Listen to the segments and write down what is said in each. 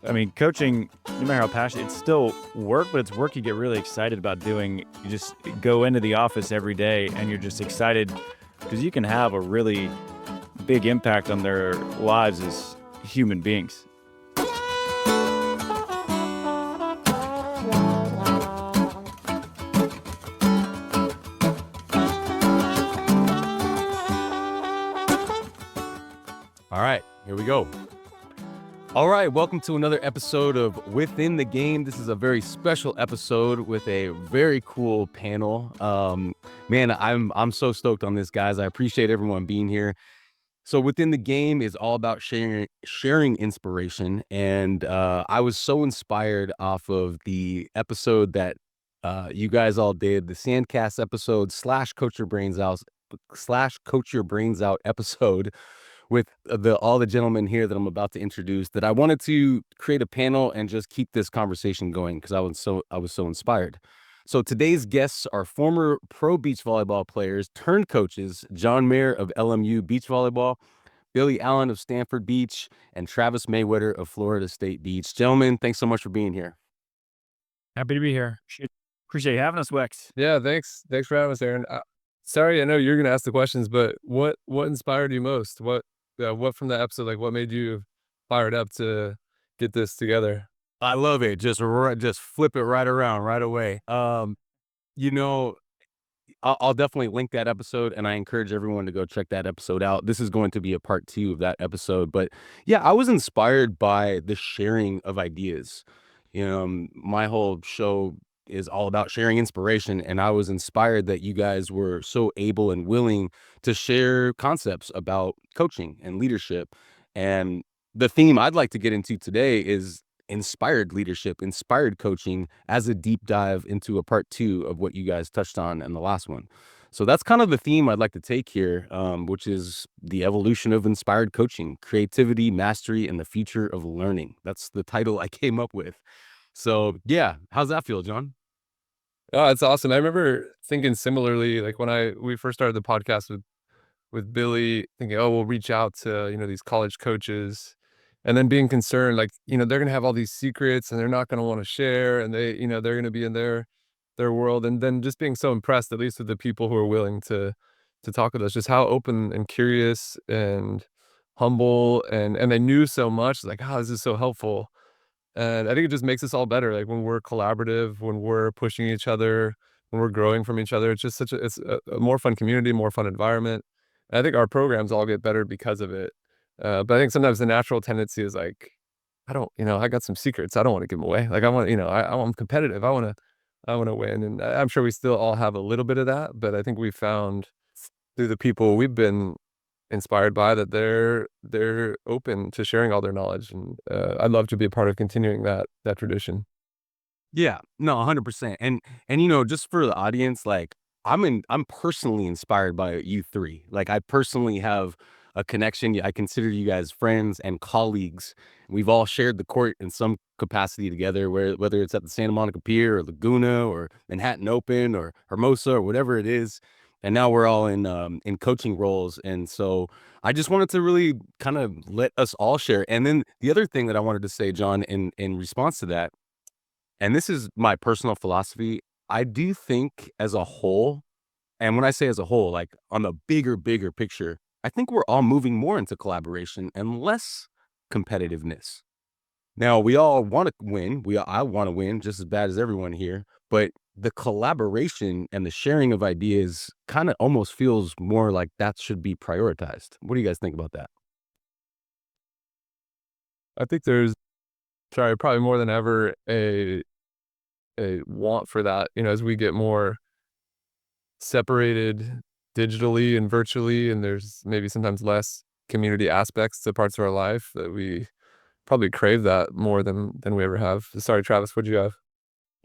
I mean, coaching, no matter how passionate, it's still work, but it's work you get really excited about doing. You just go into the office every day and you're just excited because you can have a really big impact on their lives as human beings. All right, here we go. All right, welcome to another episode of Within the Game. This is a very special episode with a very cool panel. Man, I'm so stoked on this, guys. I appreciate everyone being here. So Within the Game is all about sharing inspiration, and I was so inspired off of the episode that you guys all did, the Sandcast episode / Coach Your Brains Out / Coach Your Brains Out episode with all the gentlemen here that I'm about to introduce, that I wanted to create a panel and just keep this conversation going because I was so inspired. So today's guests are former pro beach volleyball players turned coaches, John Mayer of LMU Beach Volleyball, Billy Allen of Stanford Beach, and Travis Mehwriter of Florida State Beach. Gentlemen, thanks so much for being here. Happy to be here. Appreciate you having us, Wex. Yeah, thanks for having us, Aaron. Sorry, I know you're going to ask the questions, but what inspired you most? What from the episode, like what made you fired up to get this together? I love it. Just flip it right around right away. You know, I'll definitely link that episode, and I encourage everyone to go check that episode out. This is going to be a part 2 of that episode. But yeah, I was inspired by the sharing of ideas. You know, my whole show is all about sharing inspiration, and I was inspired that you guys were so able and willing to share concepts about coaching and leadership. And the theme I'd like to get into today is inspired leadership, inspired coaching, as a deep dive into a part 2 of what you guys touched on in the last one. So that's kind of the theme I'd like to take here, which is the evolution of inspired coaching, creativity, mastery, and the future of learning. That's the title I came up with. So yeah, how's that feel, John? Oh, it's awesome. I remember thinking similarly, like when we first started the podcast with Billy, thinking, oh, we'll reach out to, these college coaches, and then being concerned, like, they're going to have all these secrets and they're not going to want to share, and they're going to be in their world. And then just being so impressed, at least with the people who are willing to talk with us, just how open and curious and humble, and they knew so much, like, oh, this is so helpful. And I think it just makes us all better. Like when we're collaborative, when we're pushing each other, when we're growing from each other, it's just it's a more fun community, more fun environment. And I think our programs all get better because of it. But I think sometimes the natural tendency is like, I got some secrets. I don't want to give them away. Like I'm competitive. I want to win. And I'm sure we still all have a little bit of that, but I think we found through the people we've been inspired by that they're open to sharing all their knowledge, and I'd love to be a part of continuing that tradition. Yeah, no, 100%. And just for the audience, like I'm personally inspired by you three. Like I personally have a connection. I consider you guys friends and colleagues. We've all shared the court in some capacity together, whether it's at the Santa Monica Pier or Laguna or Manhattan Open or Hermosa or whatever it is. And now we're all in coaching roles. And so I just wanted to really kind of let us all share. And then the other thing that I wanted to say, John, in response to that, and this is my personal philosophy, I do think as a whole, and when I say as a whole, like on the bigger picture, I think we're all moving more into collaboration and less competitiveness. Now, we all want to win. I want to win just as bad as everyone here, but the collaboration and the sharing of ideas kind of almost feels more like that should be prioritized. What do you guys think about that? I think there's probably more than ever a want for that, as we get more separated digitally and virtually, and there's maybe sometimes less community aspects to parts of our life, that we probably crave that more than we ever have. Sorry, Travis, what'd you have?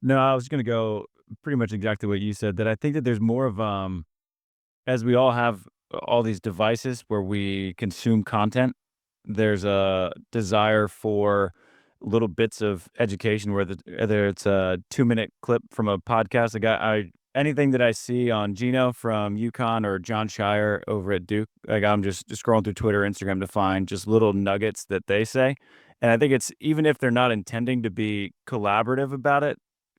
No, I was going to go pretty much exactly what you said, that I think that there's more of, as we all have all these devices where we consume content, there's a desire for little bits of education, whether it's a 2-minute clip from a podcast. Anything that I see on Gino from UConn or John Shire over at Duke, like I'm just scrolling through Twitter, Instagram to find just little nuggets that they say. And I think it's, even if they're not intending to be collaborative about it,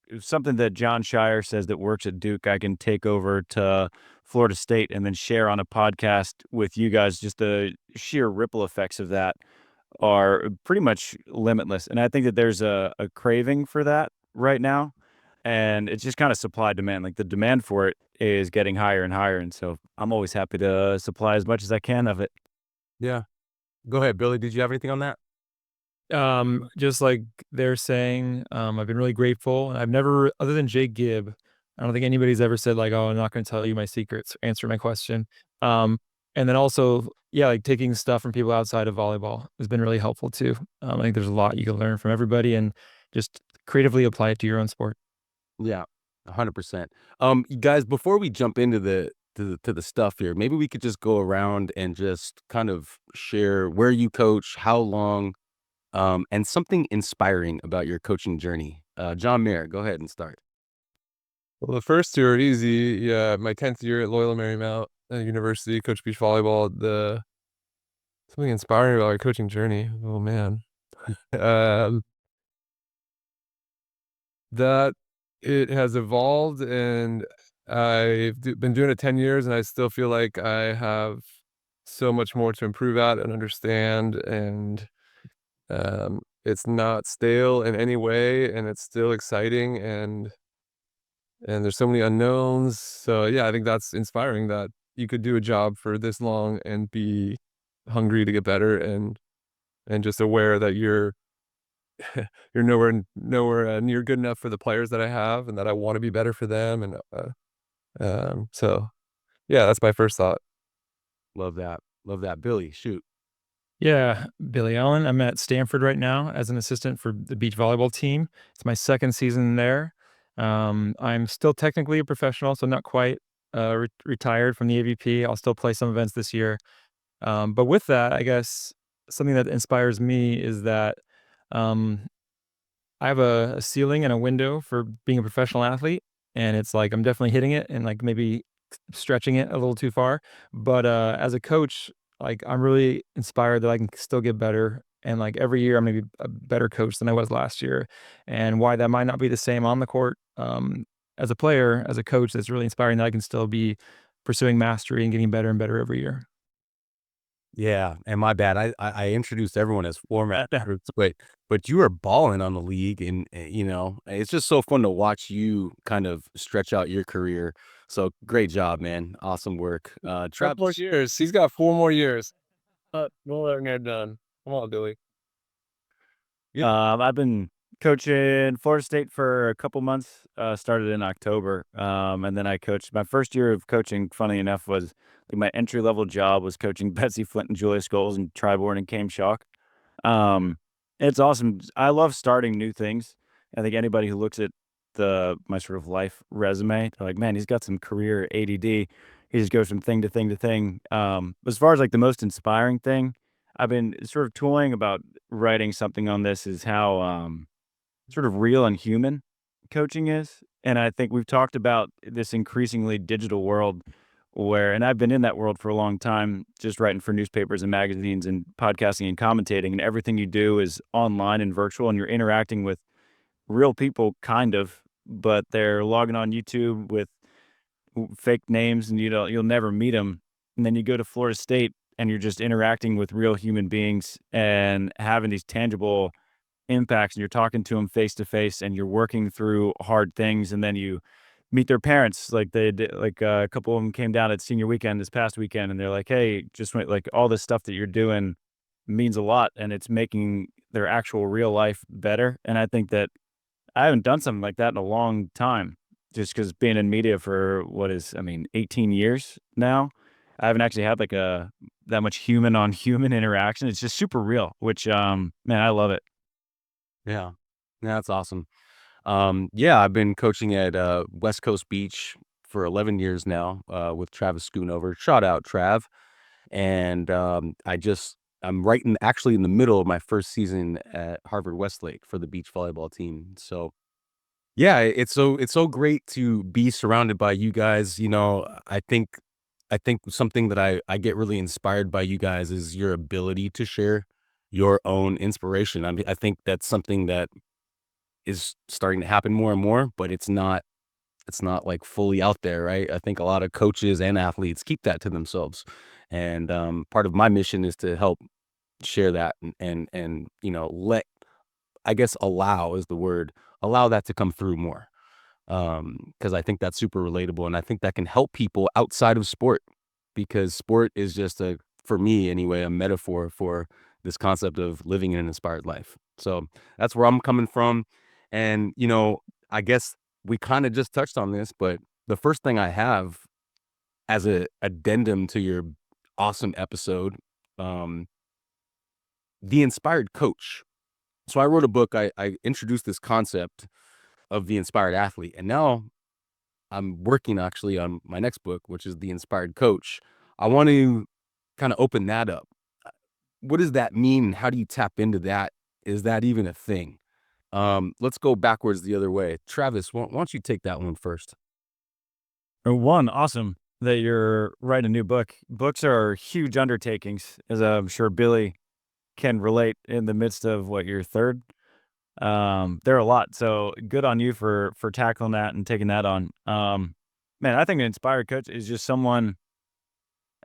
it's something that John Shire says that works at Duke, I can take over to Florida State and then share on a podcast with you guys. Just the sheer ripple effects of that are pretty much limitless. And I think that there's a craving for that right now. And it's just kind of supply demand. Like the demand for it is getting higher and higher. And so I'm always happy to supply as much as I can of it. Yeah. Go ahead, Billy. Did you have anything on that? Just like they're saying, I've been really grateful. And I've never, other than Jake Gibb, I don't think anybody's ever said like, "Oh, I'm not going to tell you my secrets, answer my question." Um, and then also, yeah, like taking stuff from people outside of volleyball has been really helpful too. I think there's a lot you can learn from everybody and just creatively apply it to your own sport. Yeah, 100%. You guys, before we jump into the stuff here, maybe we could just go around and just kind of share where you coach, how long, and something inspiring about your coaching journey. John Mayer, go ahead and start. Well, the first two are easy. Yeah, my 10th year at Loyola Marymount University, coach beach volleyball. The something inspiring about our coaching journey. Oh man, um, that it has evolved, and been doing it 10 years, and I still feel like I have so much more to improve at and understand, and it's not stale in any way, and it's still exciting, and there's so many unknowns. So yeah, I think that's inspiring that you could do a job for this long and be hungry to get better, and just aware that you're nowhere near good enough for the players that I have, and that I want to be better for them. And so yeah, that's my first thought. Love that. Love that. Billy, shoot. Yeah, Billy Allen. I'm at Stanford right now as an assistant for the beach volleyball team. It's my second season there. I'm still technically a professional, so not quite retired from the AVP. I'll still play some events this year. But with that, I guess something that inspires me is that um, I have a ceiling and a window for being a professional athlete, and it's like I'm definitely hitting it and like maybe stretching it a little too far. But as a coach, like I'm really inspired that I can still get better. And like every year, I'm gonna be a better coach than I was last year. And why that might not be the same on the court, as a player, as a coach, that's really inspiring that I can still be pursuing mastery and getting better and better every year. Yeah, and my bad. I introduced everyone as format, but you are balling on the league, and it's just so fun to watch you kind of stretch out your career. So great job, man. Awesome work. Couple more years. He's got 4 more years. We'll let him done. Come on, Billy. I've been coaching Florida State for a couple months, started in October. And then I coached my first year of coaching, funny enough, was like my entry level job was coaching Betsy Flint and Julia Scholes and Tri Bourne and Came Shock. Um, it's awesome. I love starting new things. I think anybody who looks at my sort of life resume, they're like, man, he's got some career ADD. He just goes from thing to thing to thing. As far as like the most inspiring thing, I've been sort of toying about writing something on this, is how sort of real and human coaching is. And I think we've talked about this increasingly digital world where, and I've been in that world for a long time, just writing for newspapers and magazines and podcasting and commentating, and everything you do is online and virtual, and you're interacting with real people, kind of, but they're logging on YouTube with fake names, and you'll never meet them. And then you go to Florida State, and you're just interacting with real human beings and having these tangible impacts, and you're talking to them face to face, and you're working through hard things, and then you meet their parents. Like they did, like a couple of them came down at senior weekend this past weekend, and they're like, "Hey, just went, like all this stuff that you're doing means a lot, and it's making their actual real life better." And I think that I haven't done something like that in a long time, just because being in media for 18 years now, I haven't actually had like that much human on human interaction. It's just super real, which man, I love it. Yeah, that's awesome. Yeah, I've been coaching at West Coast Beach for 11 years now with Travis Schoonover. Shout out, Trav. And I'm actually in the middle of my first season at Harvard Westlake for the beach volleyball team. So yeah, it's so great to be surrounded by you guys. I think something that I get really inspired by you guys is your ability to share your own inspiration. I mean, I think that's something that is starting to happen more and more, but it's not like fully out there, right? I think a lot of coaches and athletes keep that to themselves. And part of my mission is to help share that and let, I guess, allow is the word, allow that to come through more. Because I think that's super relatable, and I think that can help people outside of sport, because sport is just for me anyway, a metaphor for this concept of living an inspired life. So that's where I'm coming from. And, I guess we kind of just touched on this, but the first thing I have as a addendum to your awesome episode, um, the inspired coach. So I wrote a book. I introduced this concept of the inspired athlete, and now I'm working actually on my next book, which is the inspired coach. I want to kind of open that up. What does that mean? How do you tap into that? Is that even a thing? Let's go backwards the other way. Travis, why don't you take that one first? One, awesome that you're writing a new book. Books are huge undertakings, as I'm sure Billy can relate in the midst of what, your third. They're a lot. So good on you for tackling that and taking that on. Man, I think an inspired coach is just someone.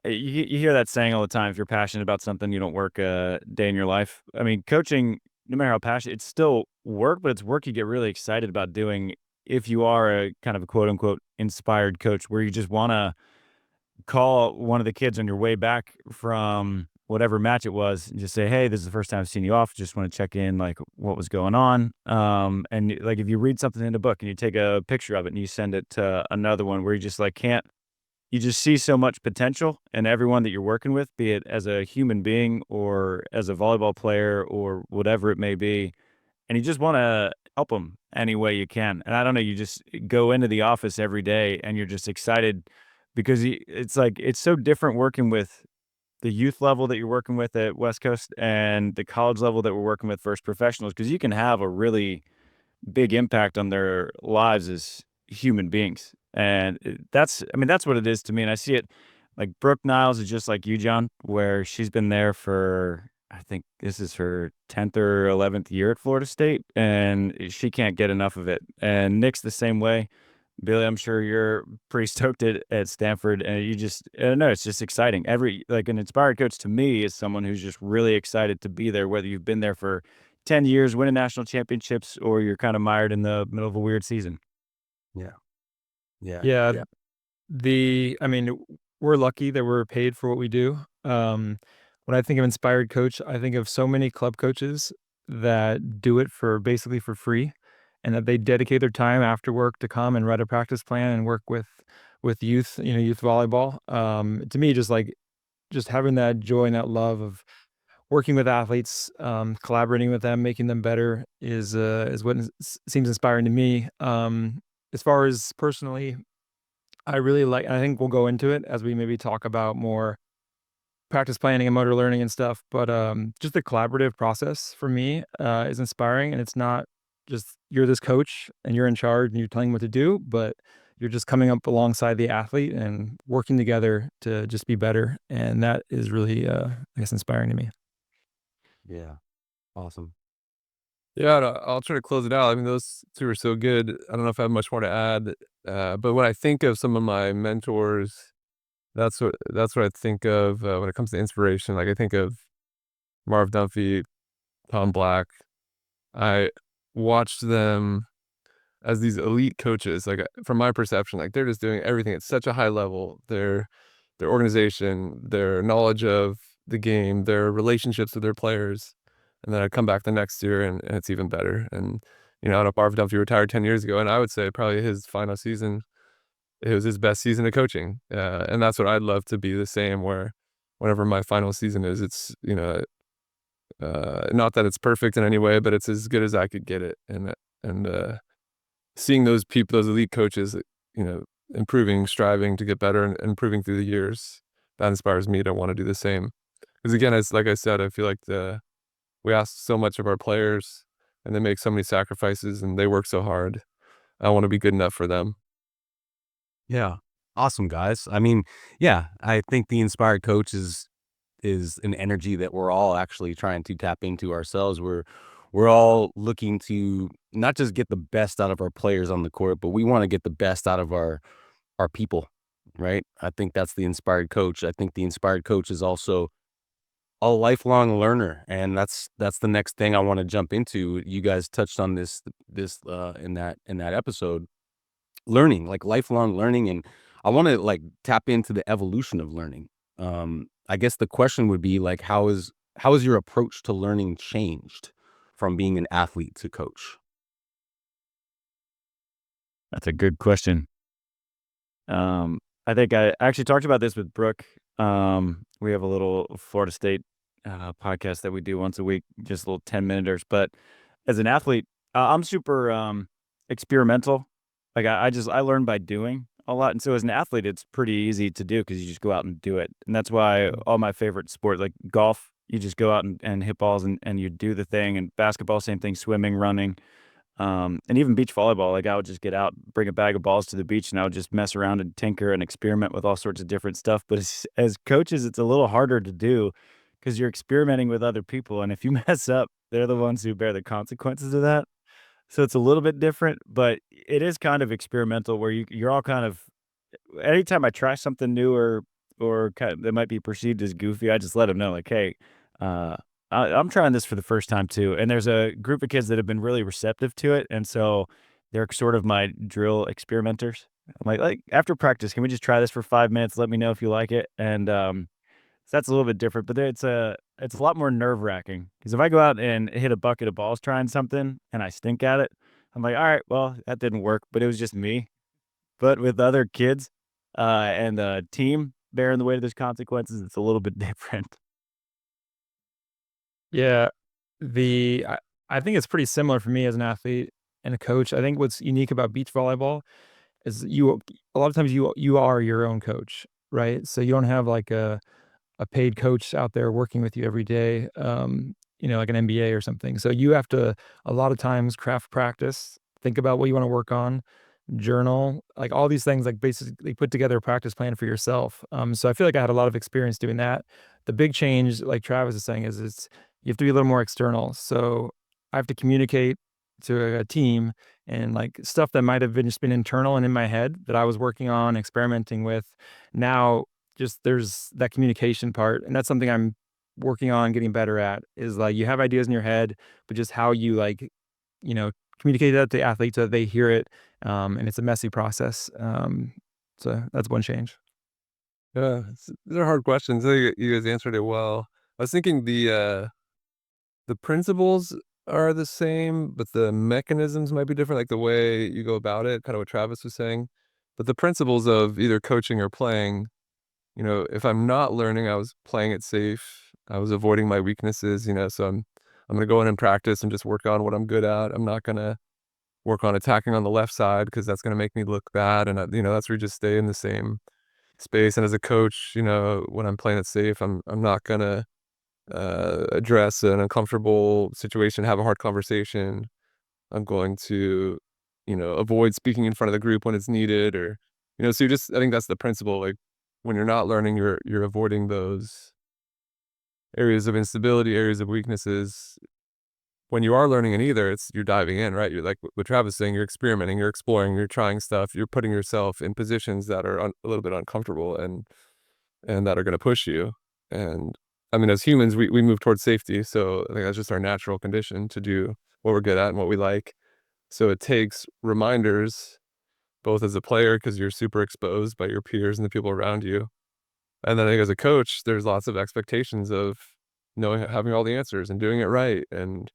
You hear that saying all the time. If you're passionate about something, you don't work a day in your life. I mean, coaching, no matter how passionate, it's still work, but it's work you get really excited about doing. If you are a kind of a quote unquote inspired coach, where you just want to call one of the kids on your way back from whatever match it was and just say, "Hey, this is the first time I've seen you off. Just want to check in, like, what was going on." And like, if you read something in a book and you take a picture of it and you send it to another one, where you just like can't, you just see so much potential in everyone that you're working with, be it as a human being or as a volleyball player or whatever it may be, and you just want to help them any way you can. And I don't know, you just go into the office every day and you're just excited because it's like, it's so different working with the youth level that you're working with at West Coast and the college level that we're working with first professionals, because you can have a really big impact on their lives as human beings. And that's, I mean, that's what it is to me. And I see it like Brooke Niles is just like you, John, where she's been there for, I think this is her 10th or 11th year at Florida State, and she can't get enough of it. And Nick's the same way. Billy, I'm sure you're pretty stoked at Stanford, and you just, I don't know, it's just exciting. Like an inspired coach to me is someone who's just really excited to be there, whether you've been there for 10 years, winning national championships, or you're kind of mired in the middle of a weird season. Yeah. Yeah. Yeah. I mean, we're lucky that we're paid for what we do. When I think of inspired coach, I think of so many club coaches that do it for basically for free, and that they dedicate their time after work to come and write a practice plan and work with youth, youth volleyball. To me, just having that joy and that love of working with athletes, collaborating with them, making them better is what seems inspiring to me. As far as personally, I really like, I think we'll go into it as we maybe talk about more practice planning and motor learning and stuff, but, just the collaborative process for me, is inspiring, and it's not just you're this coach and you're in charge and you're telling what to do, but you're just coming up alongside the athlete and working together to just be better, and that is really, I guess, inspiring to me. Yeah. Awesome. Yeah, and I'll try to close it out. I mean, those two are so good. I don't know if I have much more to add, but when I think of some of my mentors, that's what I think of when it comes to inspiration. Like I think of Marv Dunphy, Tom Black. I watched them as these elite coaches. Like from my perception, like they're just doing everything at such a high level. Their organization, their knowledge of the game, their relationships with their players. And then I'd come back the next year and it's even better. And, I know Marv Dunphy retired 10 years ago, and I would say probably his final season, it was his best season of coaching. And that's what I'd love to be the same, where whenever my final season is, it's, not that it's perfect in any way, but it's as good as I could get it. And seeing those people, those elite coaches, improving, striving to get better and improving through the years, that inspires me to want to do the same. Because again, as like I said, I feel like we ask so much of our players, and they make so many sacrifices, and they work so hard. I want to be good enough for them. Yeah. Awesome, guys. I mean, yeah, I think the inspired coach is is an energy that we're all actually trying to tap into ourselves. We're all looking to not just get the best out of our players on the court, but we want to get the best out of our people, right? I think that's the inspired coach. I think the inspired coach is also a lifelong learner, and that's the next thing I want to jump into. You guys touched on this in that episode, learning, like lifelong learning, and I want to like tap into the evolution of learning. I guess the question would be like, how is your approach to learning changed from being an athlete to coach? That's a good question. I think I actually talked about this with Brooke. We have a little Florida State podcast that we do once a week, just little 10-minuters. But as an athlete, I'm super experimental. Like I learn by doing a lot. And so as an athlete, it's pretty easy to do because you just go out and do it. And that's why all my favorite sport, like golf, you just go out and hit balls and you do the thing. And basketball, same thing, swimming, running. And even beach volleyball, like I would just get out, bring a bag of balls to the beach, and I would just mess around and tinker and experiment with all sorts of different stuff. But as coaches, it's a little harder to do because you're experimenting with other people. And if you mess up, they're the ones who bear the consequences of that. So it's a little bit different, but it is kind of experimental where you're all kind of, anytime I try something new or kind of, that might be perceived as goofy, I just let them know like, hey, uh, I'm trying this for the first time too. And there's a group of kids that have been really receptive to it. And so they're sort of my drill experimenters. I'm like after practice, can we just try this for 5 minutes? Let me know if you like it. And so that's a little bit different, but it's a lot more nerve wracking because if I go out and hit a bucket of balls trying something and I stink at it, I'm like, all right, well, that didn't work, but it was just me. But with other kids and the team bearing the weight of those consequences, it's a little bit different. Yeah, the I think it's pretty similar for me as an athlete and a coach. I think what's unique about beach volleyball is a lot of times you are your own coach, right? So you don't have like a paid coach out there working with you every day, like an MBA or something. So you have to a lot of times craft practice, think about what you want to work on, journal, like all these things, like basically put together a practice plan for yourself. So I feel like I had a lot of experience doing that. The big change, like Travis is saying, is you have to be a little more external. So I have to communicate to a team and like stuff that might have been just been internal and in my head that I was working on, experimenting with. Now, just there's that communication part, and that's something I'm working on getting better at. Is like you have ideas in your head, but just how you like, communicate that to athletes so that they hear it, and it's a messy process. So that's one change. Yeah, these are hard questions. I think you guys answered it well. I was thinking the principles are the same, but the mechanisms might be different, like the way you go about it, kind of what Travis was saying. But the principles of either coaching or playing, if I'm not learning, I was playing it safe. I was avoiding my weaknesses, so I'm gonna go in and practice and just work on what I'm good at. I'm not gonna work on attacking on the left side because that's gonna make me look bad. And that's where you just stay in the same space. And as a coach, when I'm playing it safe, I'm not gonna address an uncomfortable situation, have a hard conversation. I'm going to, avoid speaking in front of the group when it's needed, or, so I think that's the principle. Like when you're not learning, you're avoiding those areas of instability, areas of weaknesses. When you are learning in either, you're diving in, right? You're like what Travis is saying, you're experimenting, you're exploring, you're trying stuff, you're putting yourself in positions that are a little bit uncomfortable and that are going to push you. And I mean, as humans, we move towards safety. So I think that's just our natural condition to do what we're good at and what we like. So it takes reminders, both as a player, because you're super exposed by your peers and the people around you. And then I think as a coach, there's lots of expectations of having all the answers and doing it right. And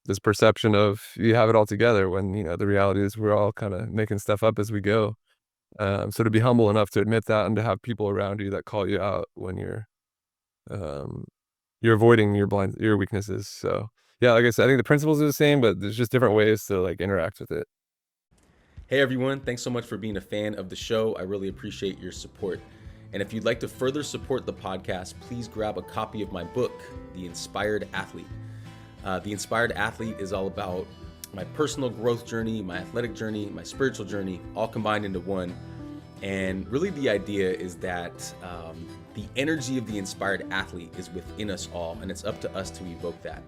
this perception of you have it all together when, the reality is we're all kind of making stuff up as we go. So to be humble enough to admit that and to have people around you that call you out when you're avoiding your weaknesses. So yeah, like I said, I think the principles are the same, but there's just different ways to like interact with it. Hey everyone, thanks so much for being a fan of the show. I really appreciate your support. And if you'd like to further support the podcast, please grab a copy of my book, The Inspired Athlete. The Inspired Athlete is all about my personal growth journey, my athletic journey, my spiritual journey, all combined into one. And really the idea is that the energy of the inspired athlete is within us all, and it's up to us to evoke that.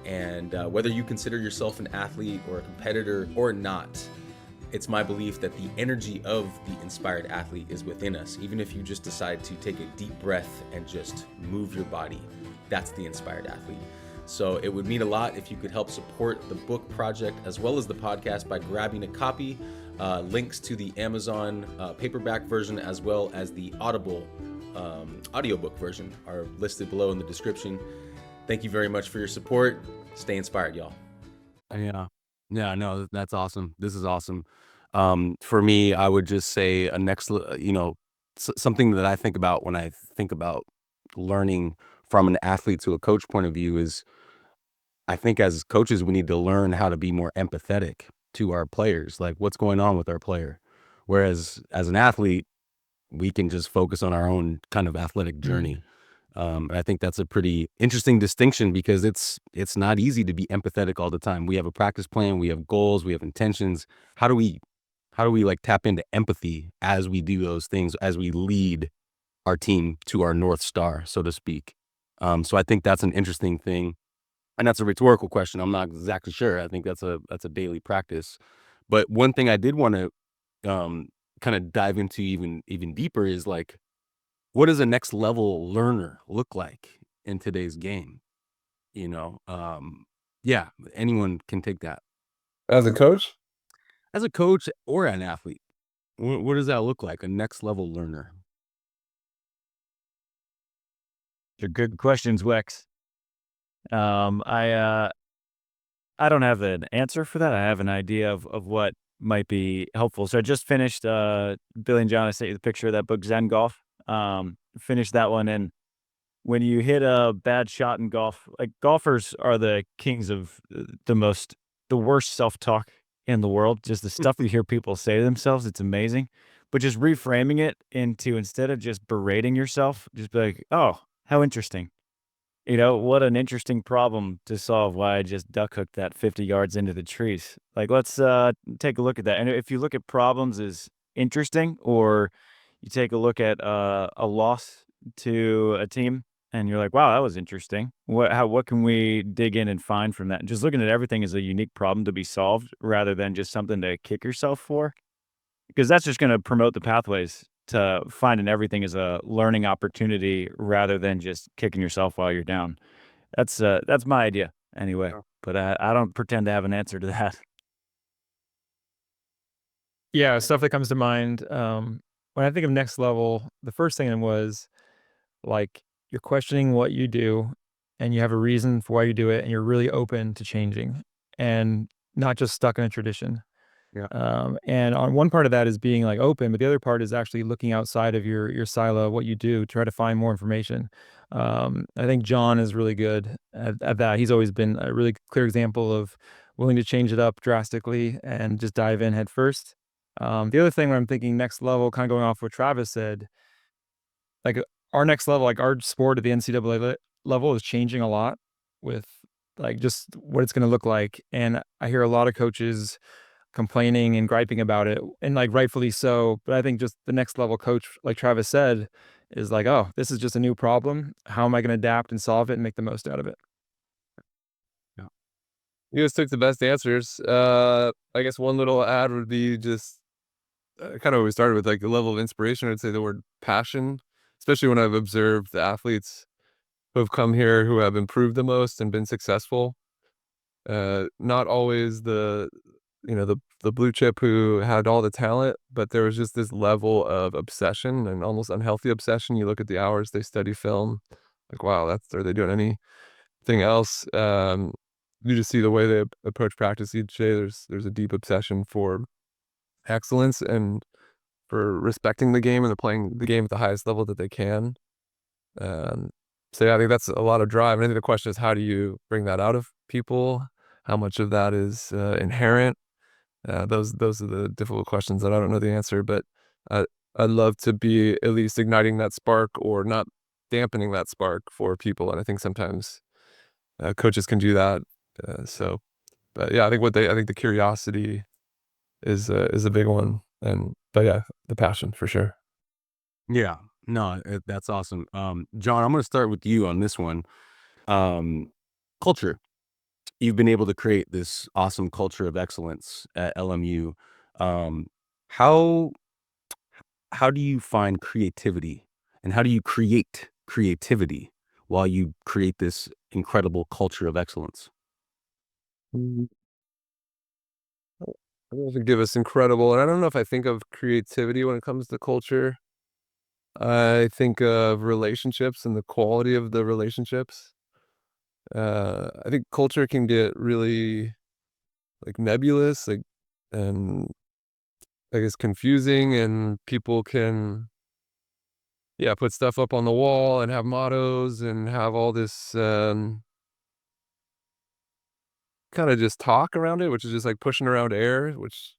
And whether you consider yourself an athlete or a competitor or not, it's my belief that the energy of the inspired athlete is within us. Even if you just decide to take a deep breath and just move your body, that's the inspired athlete. So it would mean a lot if you could help support the book project as well as the podcast by grabbing a copy. Links to the Amazon paperback version as well as the Audible audiobook version are listed below in the description. Thank you very much for your support. Stay inspired, y'all. Yeah. Yeah, no, that's awesome. This is awesome. For me, I would just say something that I think about when I think about learning from an athlete to a coach point of view is, I think as coaches, we need to learn how to be more empathetic to our players, like what's going on with our player. Whereas as an athlete, we can just focus on our own kind of athletic journey. And I think that's a pretty interesting distinction because it's not easy to be empathetic all the time. We have a practice plan, we have goals, we have intentions. How do we like tap into empathy as we do those things, as we lead our team to our North Star, so to speak? So I think that's an interesting thing. And that's a rhetorical question. I'm not exactly sure. I think that's a daily practice. But one thing I did want to kind of dive into even deeper is like, what does a next level learner look like in today's game? Yeah, anyone can take that. As a coach? As a coach or an athlete, what does that look like? A next level learner? They're good questions, Wex. I don't have an answer for that. I have an idea of what might be helpful. So I just finished Billy and John, I sent you the picture of that book, Zen Golf. Finished that one, and when you hit a bad shot in golf, like golfers are the kings of the worst self-talk in the world. Just the stuff you hear people say to themselves, it's amazing. But just reframing it into, instead of just berating yourself, just be like, oh, how interesting. What an interesting problem to solve, why I just duck hooked that 50 yards into the trees. Like, let's take a look at that. And if you look at problems as interesting, or you take a look at a loss to a team and you're like, wow, that was interesting. What can we dig in and find from that? And just looking at everything as a unique problem to be solved rather than just something to kick yourself for. Because that's just going to promote the pathways to finding everything as a learning opportunity rather than just kicking yourself while you're down. That's my idea anyway. Yeah. But I don't pretend to have an answer to that. Yeah, stuff that comes to mind when I think of next level, the first thing was like you're questioning what you do and you have a reason for why you do it and you're really open to changing and not just stuck in a tradition. Yeah. And on one part of that is being like open, but the other part is actually looking outside of your silo, what you do, try to find more information. I think John is really good at that. He's always been a really clear example of willing to change it up drastically and just dive in head first. The other thing when I'm thinking next level, kind of going off what Travis said, like our next level, like our sport at the NCAA level is changing a lot with like just what it's going to look like. And I hear a lot of coaches complaining and griping about it, and like rightfully so. But I think just the next level coach, like Travis said, is like, oh, this is just a new problem. How am I going to adapt and solve it and make the most out of it? Yeah. You guys took the best answers. I guess one little add would be just kind of what we started with, like the level of inspiration. I'd say the word passion, especially when I've observed the athletes who have come here who have improved the most and been successful. Not always the blue chip who had all the talent, but there was just this level of obsession and almost unhealthy obsession. You look at the hours they study film, like, wow, are they doing anything else? You just see the way they approach practice each day. There's a deep obsession for excellence and for respecting the game and the playing the game at the highest level that they can. So yeah, I think that's a lot of drive. And I think the question is, how do you bring that out of people? How much of that is inherent? Those are the difficult questions that I don't know the answer, but I'd love to be at least igniting that spark or not dampening that spark for people. And I think sometimes coaches can do that. But yeah, I think the curiosity is a big one. But yeah, the passion for sure. Yeah, no, that's awesome. John, I'm going to start with you on this one. Culture. You've been able to create this awesome culture of excellence at LMU. Um, how how do you find creativity, and how do you create creativity while you create this incredible culture of excellence? Mm, I don't know if I give us incredible, and I don't know if I think of creativity when it comes to culture. I think of relationships and the quality of the relationships. I think culture can get really like nebulous, like, and I guess confusing, and people can, yeah, put stuff up on the wall and have mottos and have all this kind of just talk around it, which is just like pushing around air, which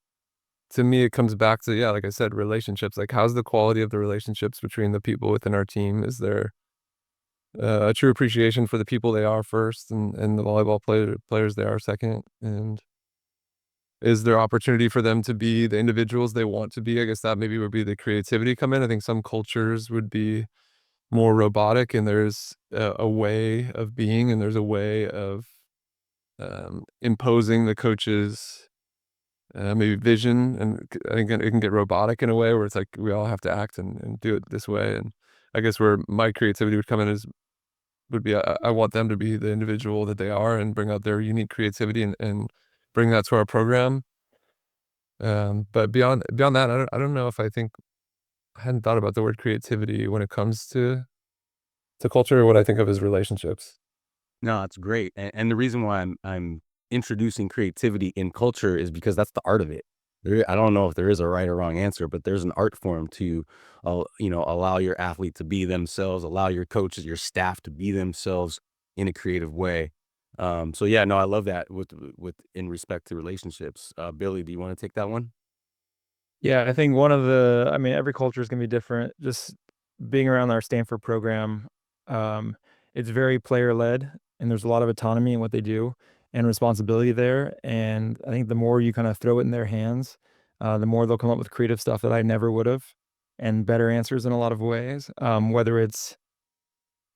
to me it comes back to, yeah, like I said, relationships. Like, how's the quality of the relationships between the people within our team? Is there a true appreciation for the people they are first, and the players they are second? And is there opportunity for them to be the individuals they want to be? I guess that maybe would be the creativity come in. I think some cultures would be more robotic, and there's a way of being, and there's a way of imposing the coach's maybe vision. And I think it can get robotic in a way where it's like we all have to act and do it this way. And I guess where my creativity would come in would be I want them to be the individual that they are and bring out their unique creativity and bring that to our program. But beyond that, I don't know if I hadn't thought about the word creativity when it comes to culture. What I think of is relationships. No, that's great. And the reason why I'm introducing creativity in culture is because that's the art of it. I don't know if there is a right or wrong answer, but there's an art form to, allow your athlete to be themselves, allow your coaches, your staff to be themselves in a creative way. So yeah, no, I love that with in respect to relationships. Billy, do you want to take that one? Yeah, I think every culture is gonna be different. Just being around our Stanford program, um, it's very player-led, and there's a lot of autonomy in what they do and responsibility there, and I think the more you kinda throw it in their hands, the more they'll come up with creative stuff that I never would've, and better answers in a lot of ways, whether it's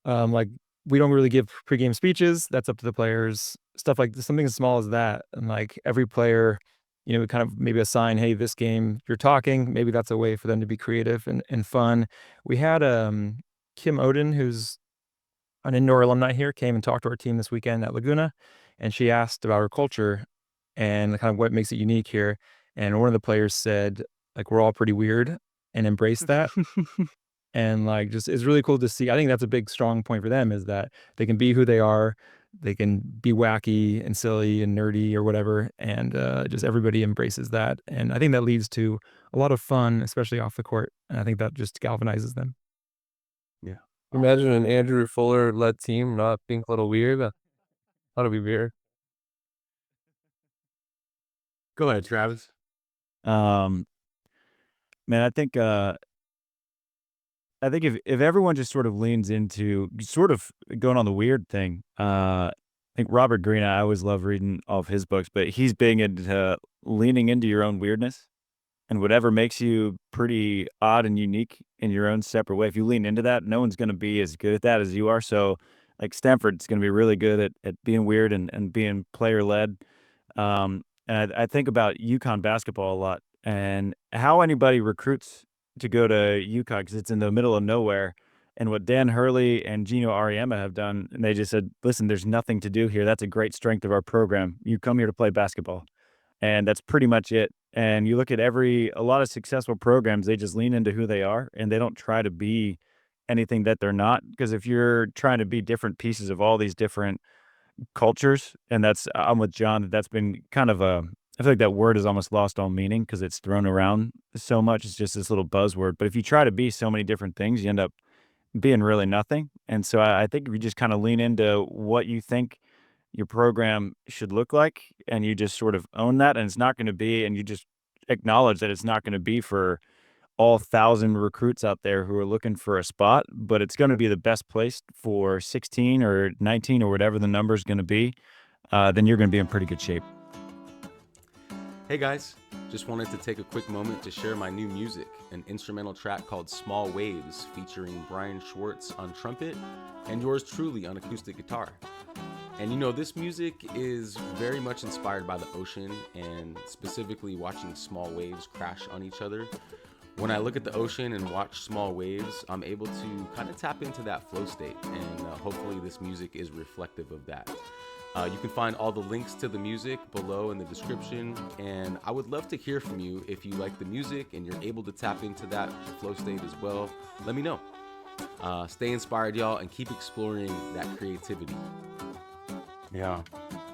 like, we don't really give pregame speeches, that's up to the players, stuff like something as small as that, and, like, every player, kind of maybe assign, "Hey, this game, you're talking," maybe that's a way for them to be creative and fun. We had, Kim Oden, who's an indoor alumni here, came and talked to our team this weekend at Laguna, and she asked about our culture and kind of what makes it unique here, and one of the players said, like, "We're all pretty weird," and embraced that. And, like, just it's really cool to see. I think that's a big strong point for them is that they can be who they are, they can be wacky and silly and nerdy or whatever, and, just everybody embraces that, and I think that leads to a lot of fun, especially off the court, and I think that just galvanizes them. Yeah. Imagine an Andrew Fuller led team not being a little weird. That'll be weird. Go ahead, Travis. Um, man, I think if everyone just sort of leans into sort of going on the weird thing, I think Robert Greene, I always love reading all of his books, but he's big into leaning into your own weirdness and whatever makes you pretty odd and unique in your own separate way. If you lean into that, no one's going to be as good at that as you are. So, like Stanford's going to be really good at being weird and being player led. And I think about UConn basketball a lot and how anybody recruits to go to UConn because it's in the middle of nowhere. And what Dan Hurley and Gino Ariema have done, and they just said, listen, there's nothing to do here. That's a great strength of our program. You come here to play basketball. And that's pretty much it. And you look at a lot of successful programs, they just lean into who they are and they don't try to be anything that they're not. Because if you're trying to be different pieces of all these different cultures, and I'm with John, that's been kind of I feel like that word has almost lost all meaning because it's thrown around so much. It's just this little buzzword. But if you try to be so many different things, you end up being really nothing. And so I think if you just kind of lean into what you think your program should look like, and you just sort of own that, and it's not going to be, and you just acknowledge that it's not going to be for all 1,000 recruits out there who are looking for a spot, but it's going to be the best place for 16 or 19 or whatever the number is going to be, then you're going to be in pretty good shape. Hey guys, just wanted to take a quick moment to share my new music, an instrumental track called Small Waves featuring Brian Schwartz on trumpet and yours truly on acoustic guitar. And you know, this music is very much inspired by the ocean and specifically watching small waves crash on each other. When I look at the ocean and watch small waves, I'm able to kind of tap into that flow state, and hopefully this music is reflective of that. You can find all the links to the music below in the description, and I would love to hear from you if you like the music and you're able to tap into that flow state as well. Let me know. Stay inspired, y'all, and keep exploring that creativity. Yeah.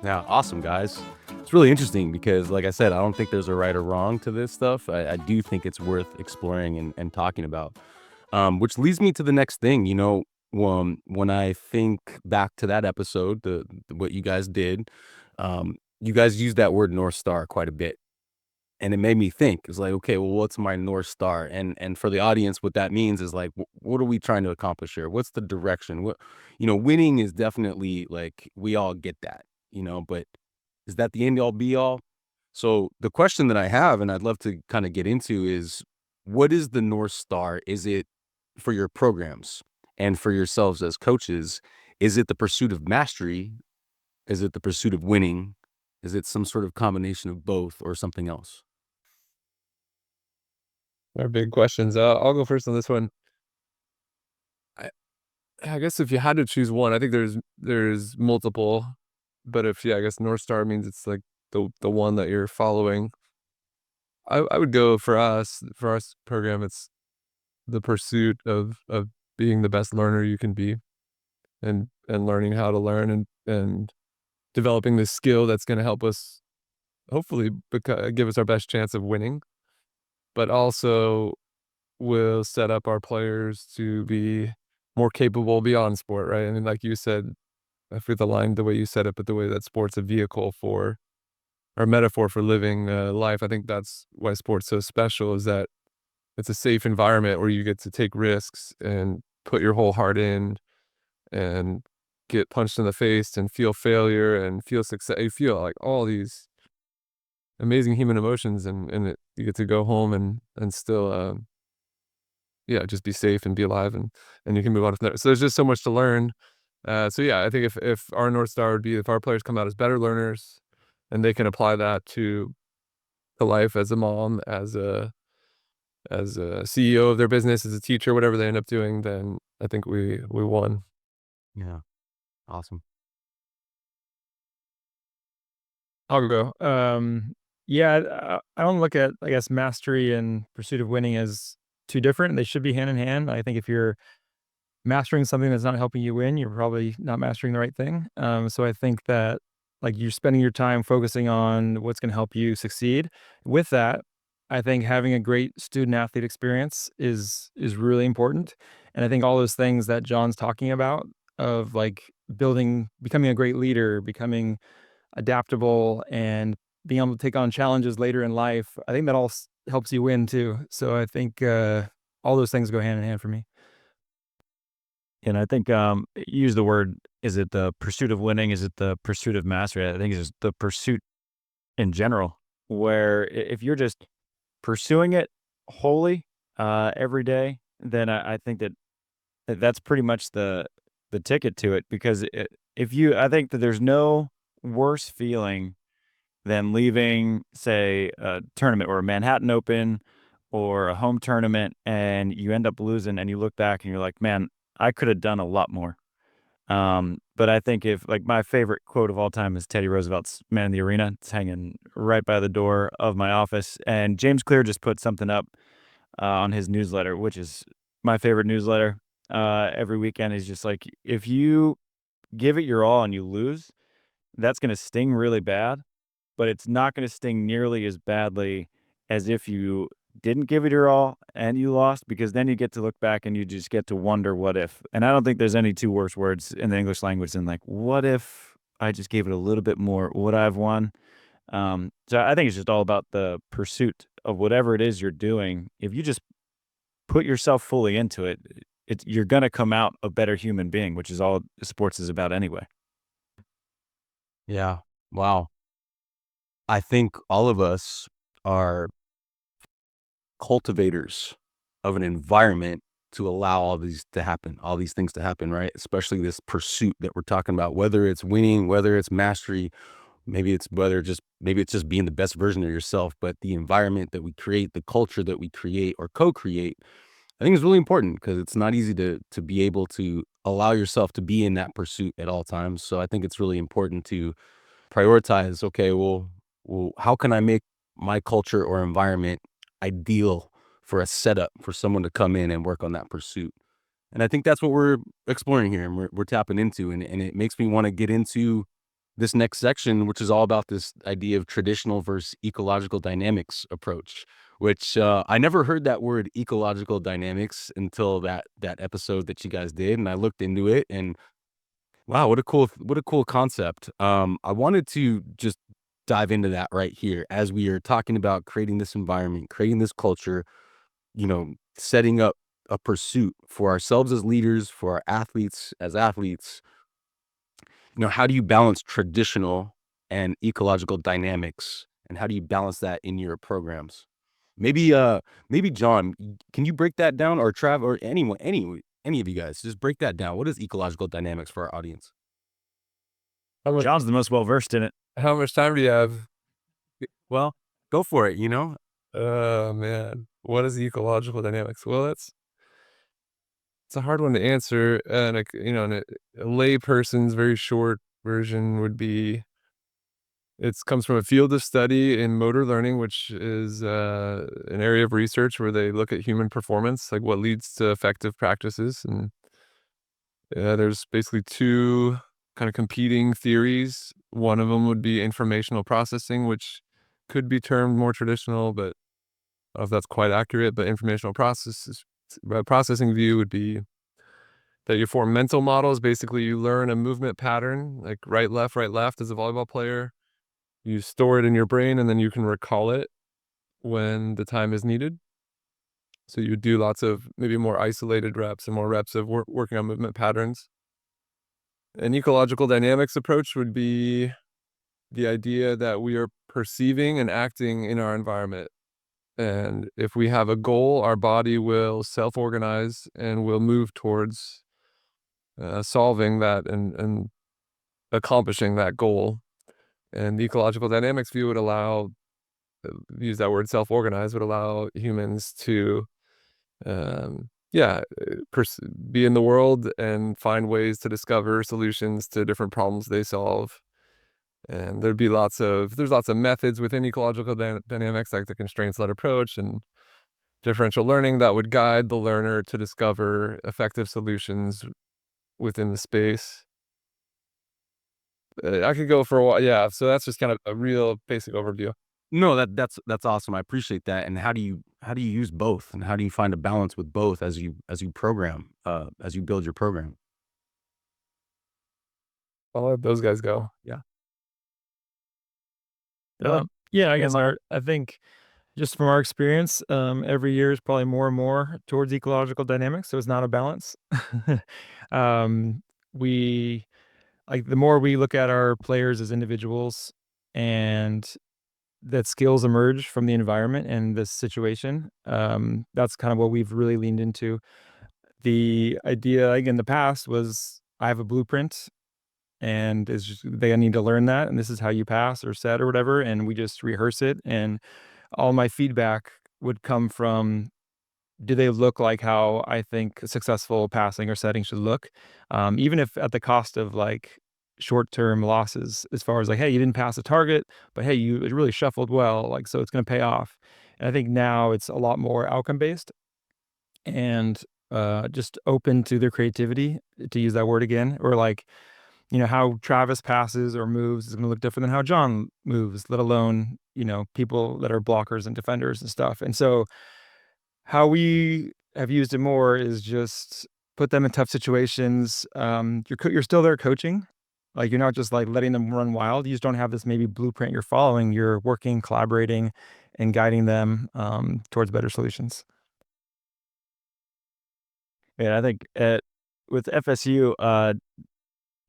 Awesome, guys. It's really interesting because, like I said, I don't think there's a right or wrong to this stuff. I do think it's worth exploring and talking about. Which leads me to the next thing. You know, when I think back to that episode, what you guys did, you guys used that word North Star quite a bit. And it made me think. It's like, okay, well, what's my North Star? And for the audience, what that means is like, what are we trying to accomplish here? What's the direction? Winning is definitely like, we all get that, but is that the end all be all? So the question that I have, and I'd love to kind of get into, is what is the North Star? Is it for your programs and for yourselves as coaches? Is it the pursuit of mastery? Is it the pursuit of winning? Is it some sort of combination of both or something else? They're big questions. I'll go first on this one. I guess if you had to choose one, I think there's multiple, but I guess North Star means it's like the one that you're following. I would go for our program, it's the pursuit of being the best learner you can be, and learning how to learn, and developing this skill that's going to help us hopefully give us our best chance of winning, but also will set up our players to be more capable beyond sport, right? I mean, like you said, I forget the line, the way you said it, but the way that sport's a vehicle for, or metaphor for living life. I think that's why sport's so special, is that it's a safe environment where you get to take risks and put your whole heart in and get punched in the face and feel failure and feel success. You feel like all these amazing human emotions, and you get to go home and still, just be safe and be alive, and you can move on from there. So there's just so much to learn. I think if our North Star would be, if our players come out as better learners and they can apply that to life as a mom, as a CEO of their business, as a teacher, whatever they end up doing, then I think we won. Yeah. Awesome. I'll go. I don't look at, I guess, mastery and pursuit of winning as too different. They should be hand in hand. I think if you're mastering something that's not helping you win, you're probably not mastering the right thing. So I think that, like, you're spending your time focusing on what's going to help you succeed. With that, I think having a great student athlete experience is really important. And I think all those things that John's talking about, of like becoming a great leader, becoming adaptable, and being able to take on challenges later in life, I think that all helps you win too. So I think all those things go hand in hand for me. And I think you use the word, is it the pursuit of winning? Is it the pursuit of mastery? I think it's just the pursuit in general, where if you're just pursuing it wholly every day, then I think that's pretty much the ticket to it. Because I think that there's no worse feeling than leaving, say, a tournament or a Manhattan Open or a home tournament, and you end up losing, and you look back and you're like, man, I could have done a lot more. But I think, if, like, my favorite quote of all time is Teddy Roosevelt's "Man in the Arena." It's hanging right by the door of my office, and James Clear just put something up on his newsletter, which is my favorite newsletter. Every weekend is just like, if you give it your all and you lose, that's going to sting really bad, but it's not going to sting nearly as badly as if you didn't give it your all and you lost, because then you get to look back and you just get to wonder what if. And I don't think there's any two worse words in the English language than, like, what if I just gave it a little bit more? Would I have won? So I think it's just all about the pursuit of whatever it is you're doing. If you just put yourself fully into it, you're going to come out a better human being, which is all sports is about anyway. Yeah. Wow. I think all of us are cultivators of an environment to allow all these things to happen, right? Especially this pursuit that we're talking about, whether it's winning, whether it's mastery, maybe it's just being the best version of yourself, but the environment that we create, the culture that we create or co-create, I think is really important because it's not easy to be able to allow yourself to be in that pursuit at all times. So I think it's really important to prioritize, okay, well, how can I make my culture or environment ideal for a setup for someone to come in and work on that pursuit? And I think that's what we're exploring here and we're tapping into. And it makes me want to get into this next section, which is all about this idea of traditional versus ecological dynamics approach, which I never heard that word ecological dynamics until that episode that you guys did. And I looked into it and wow, what a cool concept. I wanted to just dive into that right here as we are talking about creating this environment, creating this culture, setting up a pursuit for ourselves as leaders, for our athletes as athletes. How do you balance traditional and ecological dynamics, and how do you balance that in your programs? Maybe John, can you break that down, or Trav, or anyone, any of you guys, just break that down. What is ecological dynamics for our audience? How much, John's the most well-versed in it. how much time do you have? Well, go for it. Oh man, what is ecological dynamics? Well, it's a hard one to answer, and a lay person's very short version would be it comes from a field of study in motor learning, which is an area of research where they look at human performance, like what leads to effective practices. And there's basically two kind of competing theories. One of them would be informational processing, which could be termed more traditional, but I don't know if that's quite accurate. But processing view would be that you form mental models. Basically, you learn a movement pattern, like right, left as a volleyball player. You store it in your brain, and then you can recall it when the time is needed. So you do lots of maybe more isolated reps and more reps of working on movement patterns. An ecological dynamics approach would be the idea that we are perceiving and acting in our environment. And if we have a goal, our body will self-organize and will move towards solving that and accomplishing that goal. And the ecological dynamics view would allow, use that word self-organize, would allow humans to yeah, be in the world and find ways to discover solutions to different problems they solve. And there's lots of methods within ecological dynamics, like the constraints-led approach and differential learning, that would guide the learner to discover effective solutions within the space. I could go for a while. Yeah, so that's just kind of a real basic overview. No, that's awesome. I appreciate that. And how do you use both, and how do you find a balance with both as you program, as you build your program? I'll let those guys go. Yeah. Yeah, I Yeah, guess I think just from our experience, every year is probably more and more towards ecological dynamics, so it's not a balance. We like the more we look at our players as individuals and that skills emerge from the environment and the situation, that's kind of what we've really leaned into. The idea, like in the past, was I have a blueprint and it's just, they need to learn that, and this is how you pass or set or whatever, and we just rehearse it. And all my feedback would come from, do they look like how I think successful passing or setting should look? Even if at the cost of like short-term losses, as far as like, hey, you didn't pass a target, but hey, you really shuffled well, like, so it's going to pay off. And I think now it's a lot more outcome-based and just open to their creativity, to use that word again, or like, how Travis passes or moves is going to look different than how John moves, let alone, people that are blockers and defenders and stuff. And so how we have used it more is just put them in tough situations. You're still there coaching. Like, you're not just like letting them run wild. You just don't have this maybe blueprint you're following. You're working, collaborating, and guiding them towards better solutions. Yeah, I think with FSU,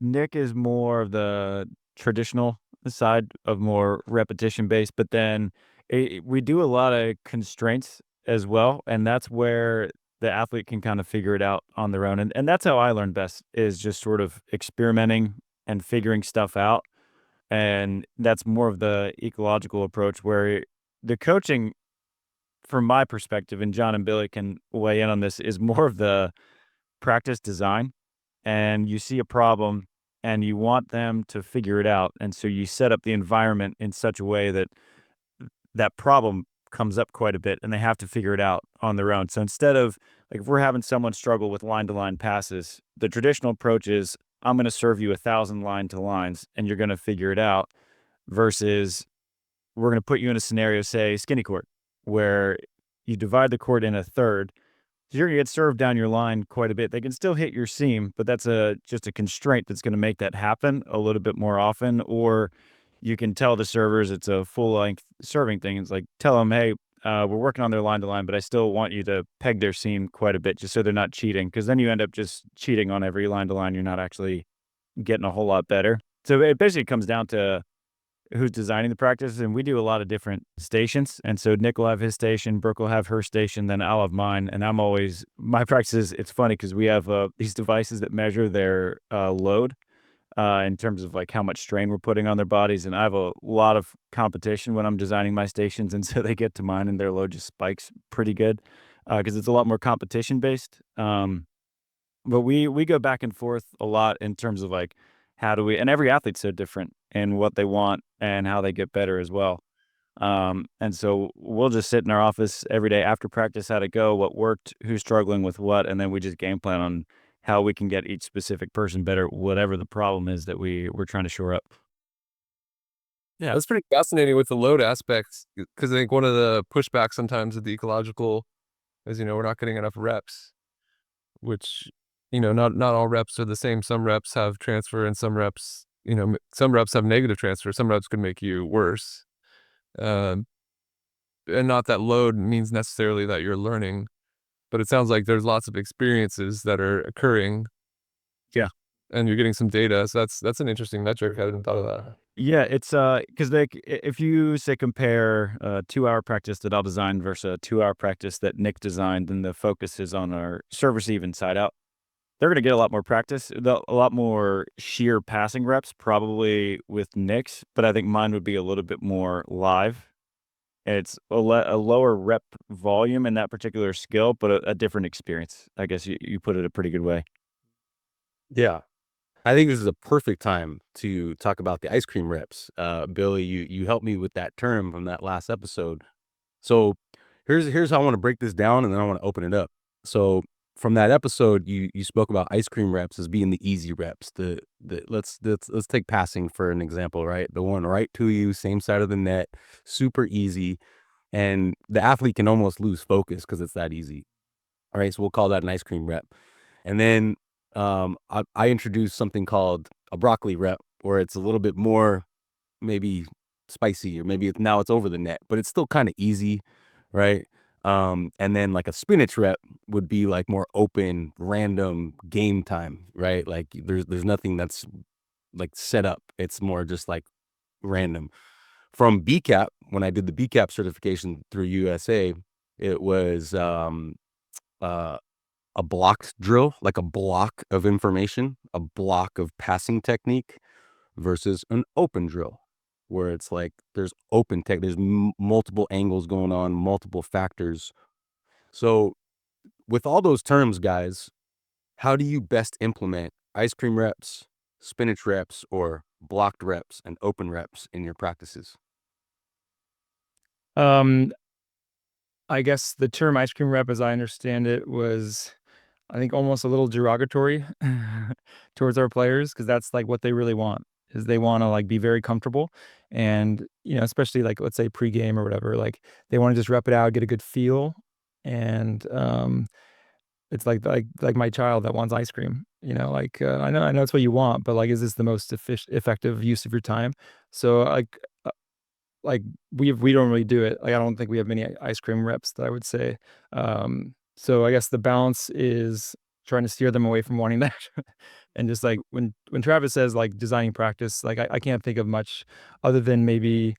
Nick is more of the traditional side of more repetition based, but then we do a lot of constraints as well, and that's where the athlete can kind of figure it out on their own, and that's how I learn best, is just sort of experimenting and figuring stuff out. And that's more of the ecological approach, where the coaching, from my perspective, and John and Billy can weigh in on this, is more of the practice design. And you see a problem and you want them to figure it out. And so you set up the environment in such a way that that problem comes up quite a bit and they have to figure it out on their own. So instead of, like, if we're having someone struggle with line to line passes, the traditional approach is, I'm going to serve you 1,000 line to lines and you're going to figure it out, versus we're going to put you in a scenario, say skinny court, where you divide the court in a third. So you're going to get served down your line quite a bit. They can still hit your seam, but that's just a constraint that's going to make that happen a little bit more often. Or you can tell the servers it's a full length serving thing. It's like, tell them, hey, we're working on their line to line, but I still want you to peg their seam quite a bit just so they're not cheating. Because then you end up just cheating on every line to line. You're not actually getting a whole lot better. So it basically comes down to who's designing the practice, and we do a lot of different stations. And so Nick will have his station, Brooke will have her station, then I'll have mine. And I'm always, my practices, it's funny because we have these devices that measure their load in terms of like how much strain we're putting on their bodies. And I have a lot of competition when I'm designing my stations. And so they get to mine and their load just spikes pretty good because it's a lot more competition based. But we go back and forth a lot in terms of like, how do we, and every athlete's so different in what they want and how they get better as well. And so we'll just sit in our office every day after practice, how'd it go, what worked, who's struggling with what, and then we just game plan on how we can get each specific person better, whatever the problem is that we're trying to shore up. Yeah, that's pretty fascinating with the load aspects, because I think one of the pushbacks sometimes with the ecological is, we're not getting enough reps, which, not all reps are the same. Some reps have transfer and some reps, some reps have negative transfer. Some reps could make you worse. And not that load means necessarily that you're learning, but it sounds like there's lots of experiences that are occurring. Yeah. And you're getting some data. So that's an interesting metric. I hadn't thought of that. Yeah, it's because like if you say compare a 2-hour practice that I'll design versus a 2-hour practice that Nick designed, and the focus is on our serve receive and side out, they're going to get a lot more practice, a lot more sheer passing reps probably with Nick's, but I think mine would be a little bit more live. And it's a lower rep volume in that particular skill, but a different experience. I guess you put it a pretty good way. Yeah. I think this is a perfect time to talk about the ice cream reps. Billy, you helped me with that term from that last episode. So here's how I want to break this down, and then I want to open it up. So from that episode, you spoke about ice cream reps as being the easy reps. Let's take passing for an example, right? The one right to you, same side of the net, super easy, and the athlete can almost lose focus because it's that easy. All right, so we'll call that an ice cream rep. And then I introduced something called a broccoli rep, where it's a little bit more maybe spicy, or maybe now it's over the net, but it's still kind of easy, right? And then like a spinach rep would be like more open, random game time, right? Like there's nothing that's like set up. It's more just like random. From BCAP, when I did the BCAP certification through USA, it was a blocked drill, like a block of information, a block of passing technique, versus an open drill, where it's like there's open tech, there's multiple angles going on, multiple factors. So with all those terms, guys, how do you best implement ice cream reps, spinach reps, or blocked reps and open reps in your practices? I guess the term ice cream rep, as I understand it, was, I think, almost a little derogatory towards our players, because that's like what they really want, is they want to like be very comfortable. And, especially like, let's say pregame or whatever, like they want to just rep it out, get a good feel. And it's like my child that wants ice cream, like I know it's what you want, but like, is this the most effective use of your time? So like we don't really do it. Like, I don't think we have many ice cream reps that I would say. So I guess the balance is trying to steer them away from wanting that. And just like when Travis says like designing practice, like I can't think of much other than maybe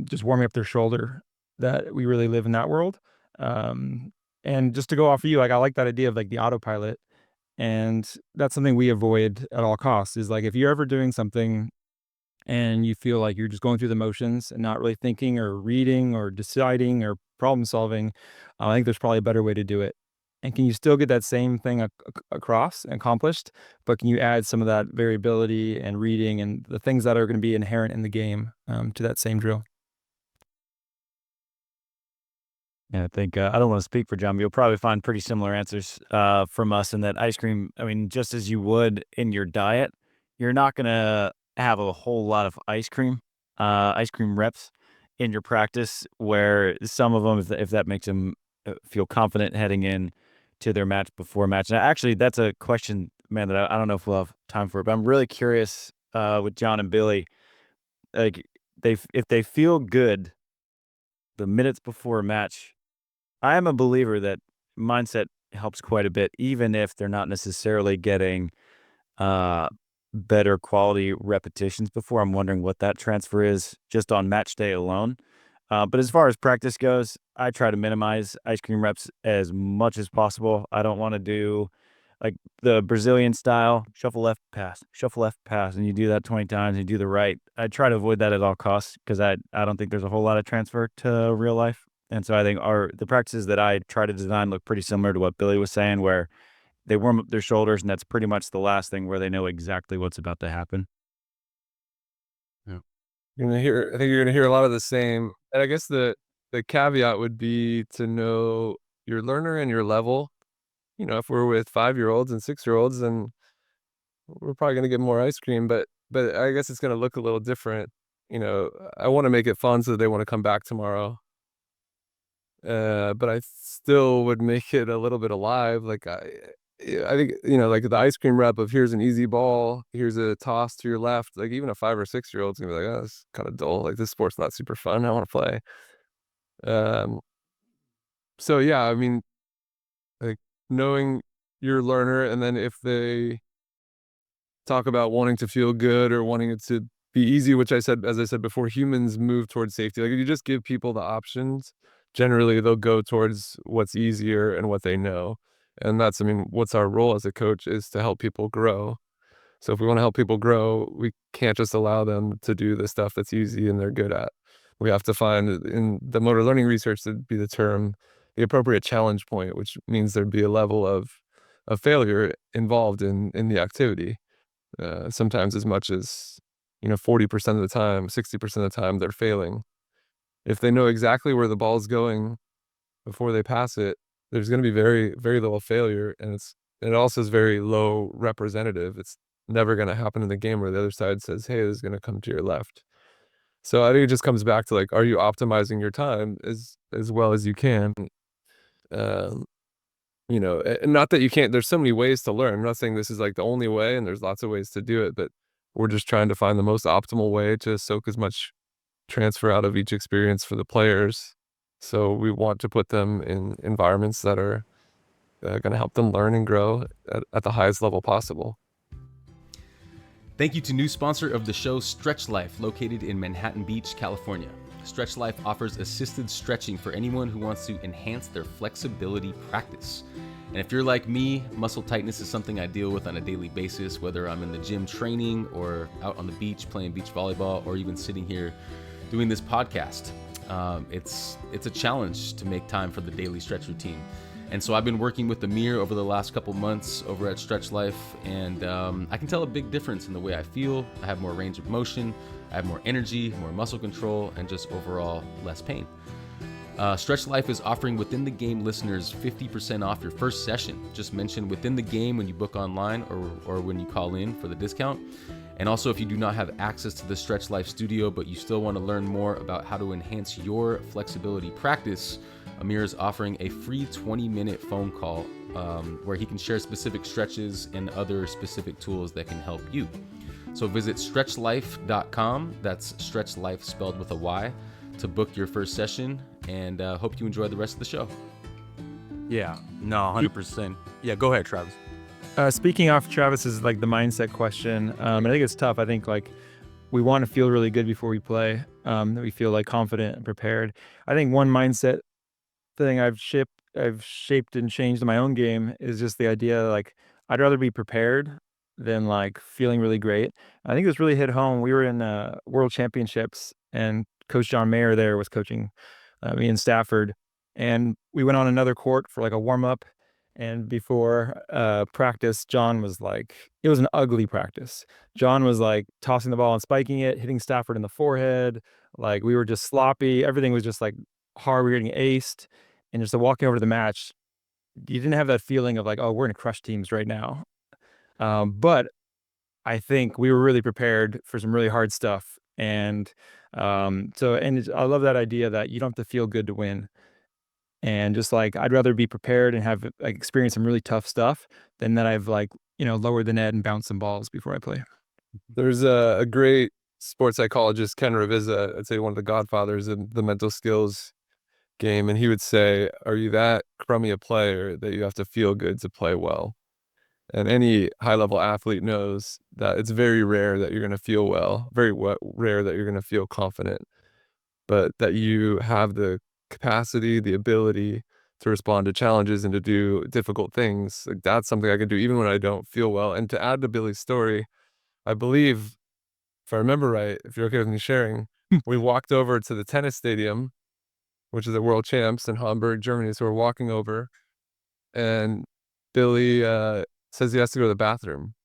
just warming up their shoulder, that we really live in that world. And just to go off of you, like I like that idea of like the autopilot. And that's something we avoid at all costs, is like if you're ever doing something and you feel like you're just going through the motions and not really thinking or reading or deciding or problem solving, I think there's probably a better way to do it. And can you still get that same thing across and accomplished, but can you add some of that variability and reading and the things that are going to be inherent in the game to that same drill? Yeah, I think I don't want to speak for John, but you'll probably find pretty similar answers from us in that ice cream. I mean, just as you would in your diet, you're not going to have a whole lot of ice cream reps in your practice, where some of them, if that makes them feel confident heading in to their match before match. And actually, that's a question, man, that I don't know if we'll have time for it, but I'm really curious with John and Billy, like if they feel good the minutes before a match. I am a believer that mindset helps quite a bit, even if they're not necessarily getting better quality repetitions before. I'm wondering what that transfer is just on match day alone. But as far as practice goes, I try to minimize ice cream reps as much as possible. I don't want to do like the Brazilian style shuffle left pass, and you do that 20 times and you do the right. I try to avoid that at all costs because I don't think there's a whole lot of transfer to real life. And so I think the practices that I try to design look pretty similar to what Billy was saying, where they warm up their shoulders, and that's pretty much the last thing where they know exactly what's about to happen. I think you're gonna hear a lot of the same. And I guess the caveat would be to know your learner and your level. You know, if we're with 5-year-olds and 6-year-olds, then we're probably gonna get more ice cream, but I guess it's gonna look a little different. You know, I want to make it fun so that they want to come back tomorrow. But I still would make it a little bit alive. Like I think, you know, like the ice cream rep of here's an easy ball, here's a toss to your left. Like even a 5 or 6-year-old's gonna be like, oh, this is kind of dull. Like this sport's not super fun. I want to play. So yeah, I mean, like knowing your learner, and then if they talk about wanting to feel good or wanting it to be easy, which as I said before, humans move towards safety. Like if you just give people the options, generally they'll go towards what's easier and what they know. And that's, I mean, what's our role as a coach is to help people grow. So if we want to help people grow, we can't just allow them to do the stuff that's easy and they're good at. We have to find, in the motor learning research, that'd be the term, the appropriate challenge point, which means there'd be a level of failure involved in the activity. Sometimes as much as, 40% of the time, 60% of the time they're failing. If they know exactly where the ball's going before they pass it, there's going to be very, very little failure. And it also is very low representative. It's never going to happen in the game where the other side says, hey, this is going to come to your left. So I think it just comes back to like, are you optimizing your time as well as you can? And not that you can't, there's so many ways to learn. I'm not saying this is like the only way, and there's lots of ways to do it, but we're just trying to find the most optimal way to soak as much transfer out of each experience for the players. So we want to put them in environments that are going to help them learn and grow at the highest level possible. Thank you to new sponsor of the show, Stretchlyfe, located in Manhattan Beach, California. Stretchlyfe offers assisted stretching for anyone who wants to enhance their flexibility practice. And if you're like me, muscle tightness is something I deal with on a daily basis, whether I'm in the gym training or out on the beach playing beach volleyball, or even sitting here doing this podcast. It's a challenge to make time for the daily stretch routine. And so I've been working with Amir over the last couple months over at Stretchlyfe, and I can tell a big difference in the way I feel. I have more range of motion, I have more energy, more muscle control, and just overall less pain. Stretchlyfe is offering Within the Game listeners 50% off your first session. Just mention Within the Game when you book online or when you call in for the discount. And also, if you do not have access to the Stretchlyfe studio, but you still want to learn more about how to enhance your flexibility practice, Amir is offering a free 20-minute phone call where he can share specific stretches and other specific tools that can help you. So visit stretchlyfe.com, that's Stretchlyfe spelled with a Y, to book your first session, and hope you enjoy the rest of the show. Yeah, no, 100%. Yeah, go ahead, Travis. Speaking off Travis's like the mindset question, I think it's tough. I think like we want to feel really good before we play. That we feel like confident and prepared. I think one mindset thing I've shaped and changed in my own game is just the idea like I'd rather be prepared than like feeling really great. I think this really hit home. We were in World Championships, and Coach John Mayer there was coaching me in Stafford, and we went on another court for like a warm up. And before practice, John was like, it was an ugly practice. John was like tossing the ball and spiking it, hitting Stafford in the forehead. Like we were just sloppy. Everything was just like hard. We were getting aced. And just walking over to the match, you didn't have that feeling of like, oh, we're going to crush teams right now. But I think we were really prepared for some really hard stuff. And I love that idea that you don't have to feel good to win. And just like, I'd rather be prepared and have like experience some really tough stuff than that I've like, lowered the net and bounced some balls before I play. There's a great sports psychologist, Ken Ravizza, I'd say one of the godfathers of the mental skills game. And he would say, are you that crummy a player that you have to feel good to play well? And any high level athlete knows that it's very rare that you're going to feel well, rare that you're going to feel confident, but that you have the capacity, the ability to respond to challenges and to do difficult things. Like that's something I can do even when I don't feel well. And to add to Billy's story, I believe, if I remember right, if you're okay with me sharing, we walked over to the tennis stadium, which is the world champs in Hamburg, Germany. So we're walking over, and Billy says he has to go to the bathroom.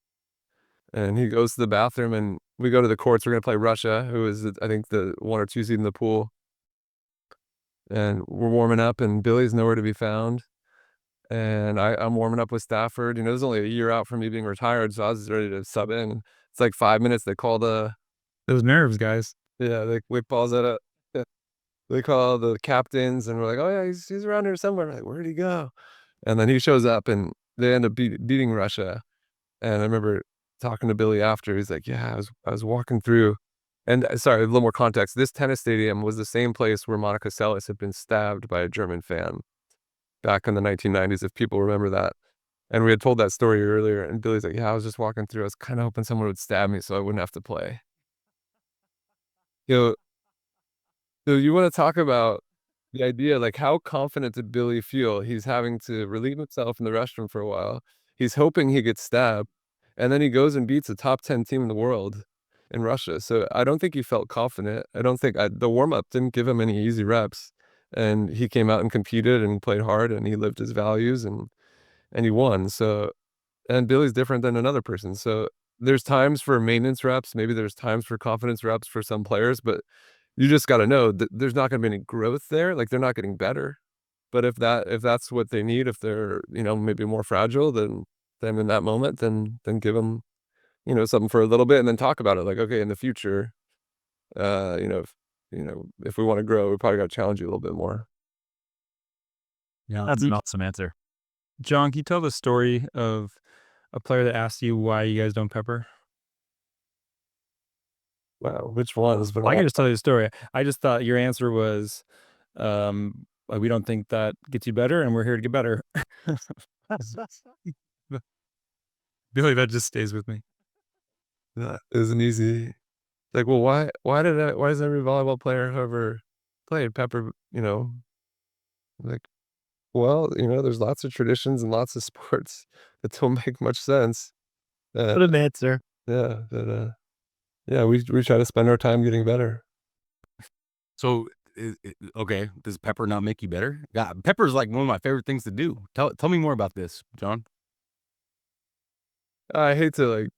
And he goes to the bathroom, and we go to the courts. We're going to play Russia, who is, I think, the 1 or 2 seed in the pool. And we're warming up, and Billy's nowhere to be found. And I'm warming up with Stafford. This is only a year out from me being retired, so I was ready to sub in. It's like 5 minutes. They call Those nerves, guys. yeah, they calls at a. They call the captains, and we're like, oh yeah, he's around here somewhere. We're like, where'd he go? And then he shows up, and they end up beating Russia. And I remember talking to Billy after. He's like, yeah, I was walking through. And sorry, a little more context. This tennis stadium was the same place where Monica Seles had been stabbed by a German fan back in the 1990s, if people remember that. And we had told that story earlier. And Billy's like, yeah, I was just walking through. I was kind of hoping someone would stab me so I wouldn't have to play. So you want to talk about the idea, like how confident did Billy feel? He's having to relieve himself in the restroom for a while. He's hoping he gets stabbed. And then he goes and beats a top 10 team in the world in Russia. So I don't think he felt confident. I don't think the warm-up didn't give him any easy reps. And he came out and competed and played hard, and he lived his values, and he won. So, and Billy's different than another person. So there's times for maintenance reps. Maybe there's times for confidence reps for some players, but you just got to know that there's not going to be any growth there. Like they're not getting better. But if that's what they need, if they're, maybe more fragile than in that moment, then give them, something for a little bit, and then talk about it. Like, okay, in the future, if we want to grow, we probably got to challenge you a little bit more. Yeah, that's an awesome answer. John, can you tell the story of a player that asked you why you guys don't pepper? Wow, which ones? But I can just tell you the story. I just thought your answer was, like, we don't think that gets you better, and we're here to get better. Billy, that just stays with me. That isn't easy. Like, well, why does every volleyball player who ever played pepper, like, well, there's lots of traditions and lots of sports that don't make much sense. What an answer. Yeah, but yeah, we try to spend our time getting better. So, okay, does pepper not make you better? God, pepper is like one of my favorite things to do. Tell me more about this, John. I hate to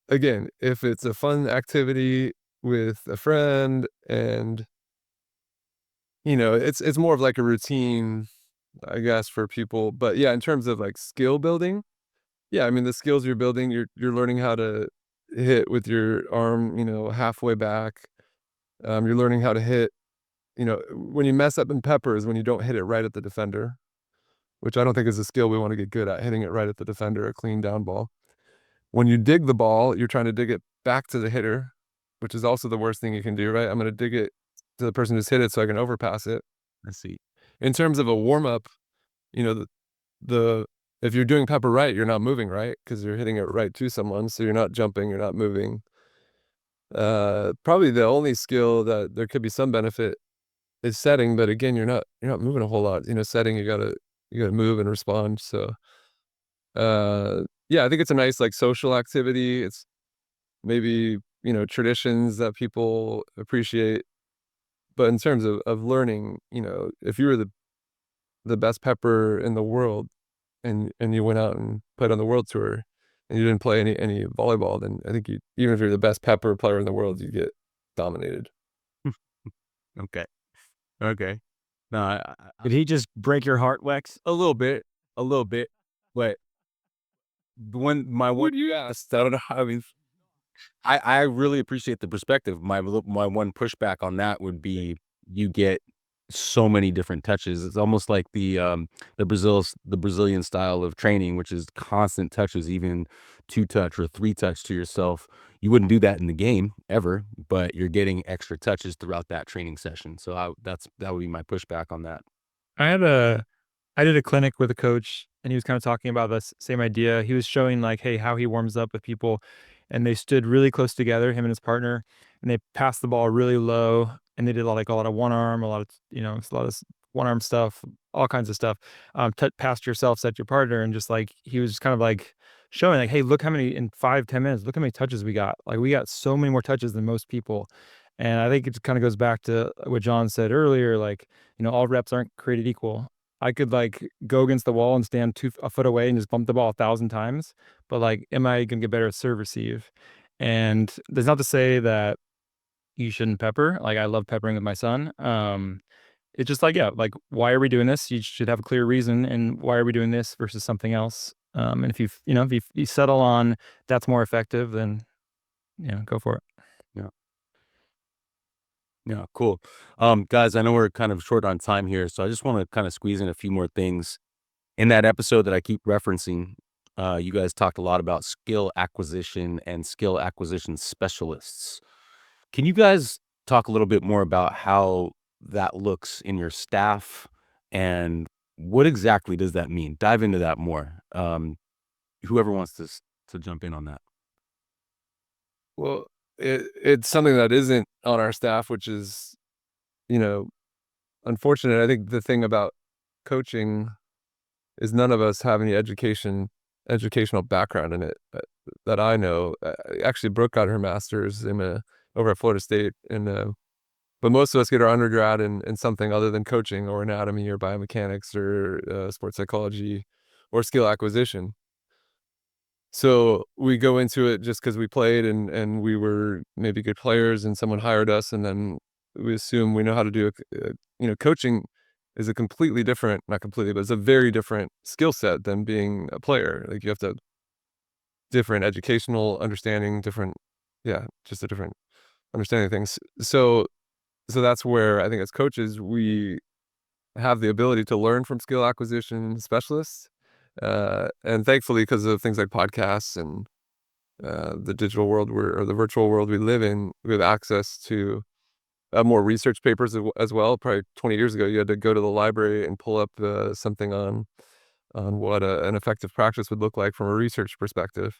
again, if it's a fun activity with a friend and, it's more of like a routine, I guess, for people. But yeah, in terms of like skill building, yeah, I mean, the skills you're building, you're learning how to hit with your arm, halfway back. You're learning how to hit, when you mess up in pepper is when you don't hit it right at the defender, which I don't think is a skill we want to get good at, hitting it right at the defender, a clean down ball. When you dig the ball, you're trying to dig it back to the hitter, which is also the worst thing you can do, right? I'm going to dig it to the person who's hit it so I can overpass it. Let's see. In terms of a warm-up, you know, the if you're doing pepper right, you're not moving right because you're hitting it right to someone. So you're not jumping, you're not moving. Probably the only skill that there could be some benefit is setting, but again, you're not moving a whole lot. Setting, you gotta move and respond. So yeah, I think it's a nice like social activity. It's maybe, traditions that people appreciate. But in terms of learning, if you were the best pepper in the world and you went out and played on the world tour and you didn't play any volleyball, then I think even if you're the best pepper player in the world, you get dominated. Okay. Okay. No, Did he just break your heart, Wex? a little bit, but my one, Would you ask? I don't know. I mean, I really appreciate the perspective. My one pushback on that would be you get so many different touches. It's almost like the Brazilian style of training, which is constant touches, even 2-touch or 3-touch to yourself. You wouldn't do that in the game ever, but you're getting extra touches throughout that training session. So that would be my pushback on that. I did a clinic with a coach, and he was kind of talking about this same idea. He was showing like, hey, how he warms up with people, and they stood really close together, him and his partner, and they passed the ball really low, and they did a lot of one arm, a lot of one arm stuff, all kinds of stuff. Pass yourself, set your partner, and just like he was just kind of like showing like, hey, look how many in 5-10 minutes, look how many touches we got. Like we got so many more touches than most people. And I think it kind of goes back to what John said earlier, like, all reps aren't created equal. I could like go against the wall and stand a foot away and just bump the ball 1,000 times. But like, am I gonna get better at serve receive? And that's not to say that you shouldn't pepper. Like I love peppering with my son. It's just like, yeah, like why are we doing this? You should have a clear reason, and why are we doing this versus something else? And if you settle on that's more effective, then go for it. Yeah. Yeah, cool. Guys, I know we're kind of short on time here, so I just want to kind of squeeze in a few more things. In that episode that I keep referencing, you guys talked a lot about skill acquisition and skill acquisition specialists. Can you guys talk a little bit more about how that looks in your staff and what exactly does that mean? Dive into that more. Whoever wants to jump in on that. Well, it's something that isn't on our staff, which is, unfortunate. I think the thing about coaching is none of us have any educational background in it that I know. Actually, Brooke got her master's over at Florida State, but most of us get our undergrad in something other than coaching or anatomy or biomechanics or sports psychology or skill acquisition. So we go into it just because we played and we were maybe good players and someone hired us, and then we assume we know how to do it. Coaching is a completely different, not completely, but it's a very different skill set than being a player. Like you have to different educational understanding, just a different understanding of things. So that's where I think as coaches, we have the ability to learn from skill acquisition specialists. And thankfully, because of things like podcasts and the digital world or the virtual world we live in, we have access to more research papers as well. Probably 20 years ago, you had to go to the library and pull up something on what an effective practice would look like from a research perspective.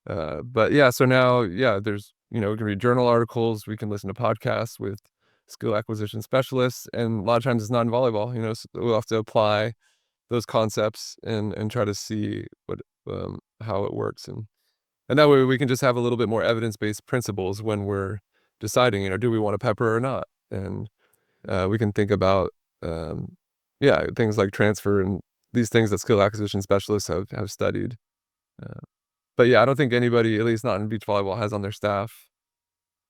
But yeah, so now, there's, we can read journal articles, we can listen to podcasts with skill acquisition specialists, and a lot of times it's not in volleyball, so we'll have to apply those concepts and try to see how it works. And that way we can just have a little bit more evidence-based principles when we're deciding, do we want to pepper or not? And we can think about, things like transfer and these things that skill acquisition specialists have studied. But yeah, I don't think anybody, at least not in beach volleyball, has on their staff.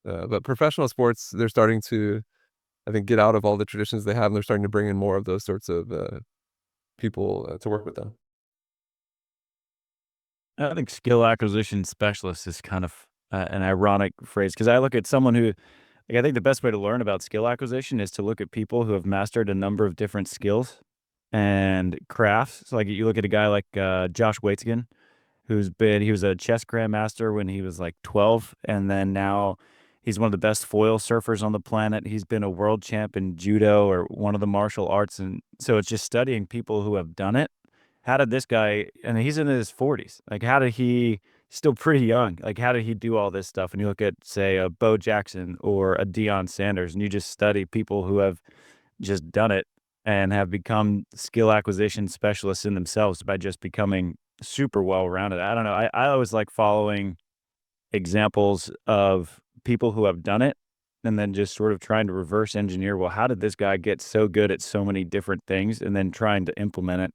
But professional sports, they're starting to, I think, get out of all the traditions they have, and they're starting to bring in more of those sorts of people to work with them. I think skill acquisition specialist is kind of an ironic phrase, because I look at someone who, like, I think the best way to learn about skill acquisition is to look at people who have mastered a number of different skills and crafts. So like you look at a guy like Josh Waitzkin, he was a chess grandmaster when he was like 12, and then now He's one of the best foil surfers on the planet. He's been a world champ in judo or one of the martial arts. And so it's just studying people who have done it. How did this guy, and he's in his 40s, like how did he, still pretty young, like how did he do all this stuff? And you look at, say, a Bo Jackson or a Deion Sanders, and you just study people who have just done it and have become skill acquisition specialists in themselves by just becoming super well-rounded. I don't know. I always like following examples of people who have done it and then just sort of trying to reverse engineer, well, how did this guy get so good at so many different things, and then trying to implement it.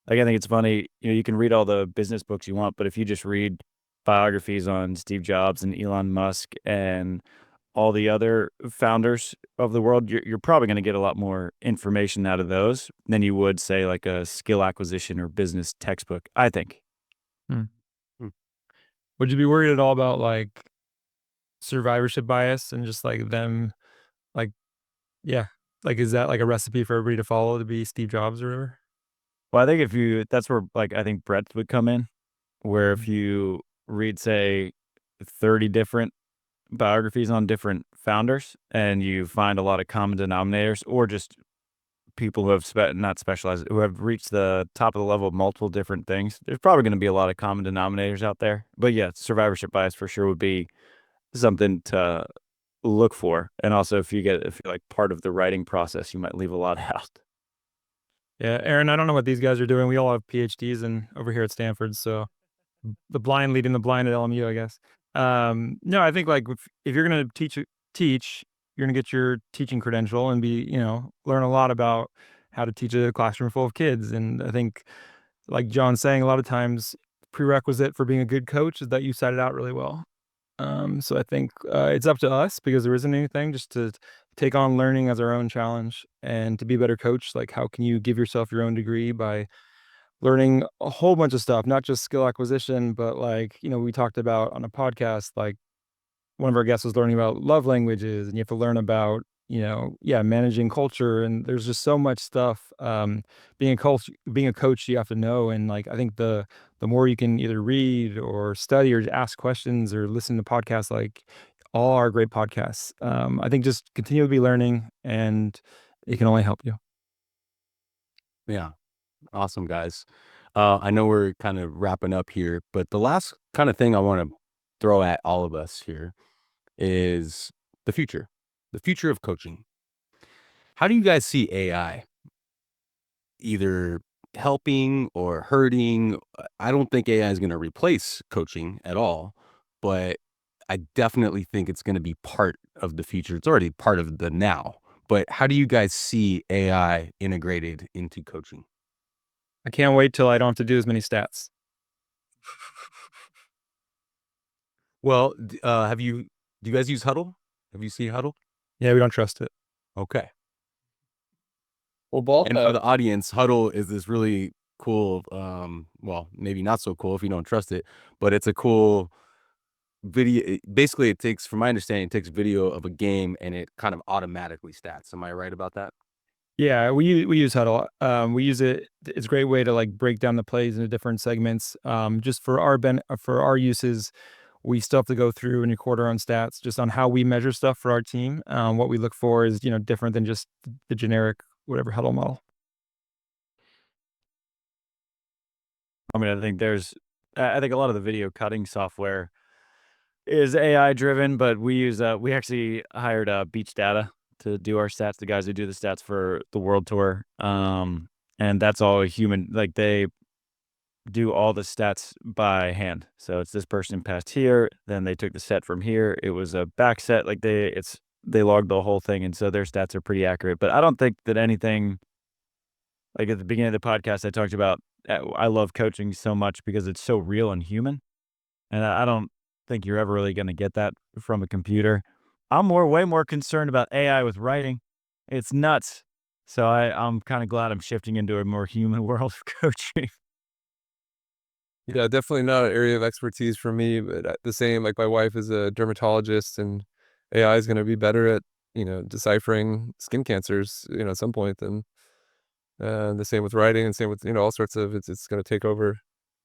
Like, I think it's funny, you can read all the business books you want, but if you just read biographies on Steve Jobs and Elon Musk and all the other founders of the world, you're probably going to get a lot more information out of those than you would, say, like a skill acquisition or business textbook, I think. Would you be worried at all about like survivorship bias and just like them, like, yeah, like is that like a recipe for everybody to follow to be Steve Jobs or whatever? Well, I think that's where, like, I think breadth would come in, where if you read, say, 30 different biographies on different founders and you find a lot of common denominators, or just people who have not specialized, who have reached the top of the level of multiple different things, there's probably going to be a lot of common denominators out there. But yeah, survivorship bias for sure would be something to look for. And also, if you're like part of the writing process, you might leave a lot out. Yeah, Aaron, I don't know what these guys are doing. We all have PhDs and over here at Stanford, so the blind leading the blind at LMU, I guess. No, I think like if you're gonna teach, you're gonna get your teaching credential and be, learn a lot about how to teach a classroom full of kids. And I think, like John's saying, a lot of times prerequisite for being a good coach is that you set it out really well. So I think it's up to us, because there isn't anything, just to take on learning as our own challenge and to be a better coach. Like, how can you give yourself your own degree by learning a whole bunch of stuff, not just skill acquisition, but like, we talked about on a podcast, like one of our guests was learning about love languages, and you have to learn about, managing culture. And there's just so much stuff. Being a coach, you have to know. And like, I think the more you can either read or study or ask questions or listen to podcasts, like all our great podcasts, I think just continue to be learning, and it can only help you. Yeah. Awesome, guys. I know we're kind of wrapping up here, but the last kind of thing I want to throw at all of us here is the future of coaching. How do you guys see AI either helping or hurting? I don't think AI is going to replace coaching at all, but I definitely think it's going to be part of the future. It's already part of the now. But how do you guys see AI integrated into coaching? I can't wait till I don't have to do as many stats. Well, do you guys use Huddle? Have you seen Huddle? Yeah, we don't trust it. Okay. Well, Ball, And for the audience, Huddle is this really cool, well, maybe not so cool if you don't trust it, but it's a cool video. Basically, it takes, from my understanding, it takes video of a game and it kind of automatically stats. Am I right about that? Yeah, we use Huddle. We use it. It's a great way to like break down the plays into different segments. Just for our uses, we still have to go through and record our own stats just on how we measure stuff for our team. What we look for is, different than just the generic whatever Huddle model. I mean, I think a lot of the video cutting software is AI driven, but we actually hired Beach Data to do our stats, the guys who do the stats for the World Tour. And that's all a human, like they do all the stats by hand. So it's this person passed here, then they took the set from here. It was a back set, like they logged the whole thing, and so their stats are pretty accurate. But I don't think that anything, like at the beginning of the podcast, I talked about I love coaching so much because it's so real and human. And I don't think you're ever really going to get that from a computer. I'm way more concerned about AI with writing. It's nuts. So I'm kind of glad I'm shifting into a more human world of coaching. Yeah, definitely not an area of expertise for me, but the same, like my wife is a dermatologist, and AI is going to be better at, deciphering skin cancers, at some point. And the same with writing, and same with, all sorts of, it's going to take over.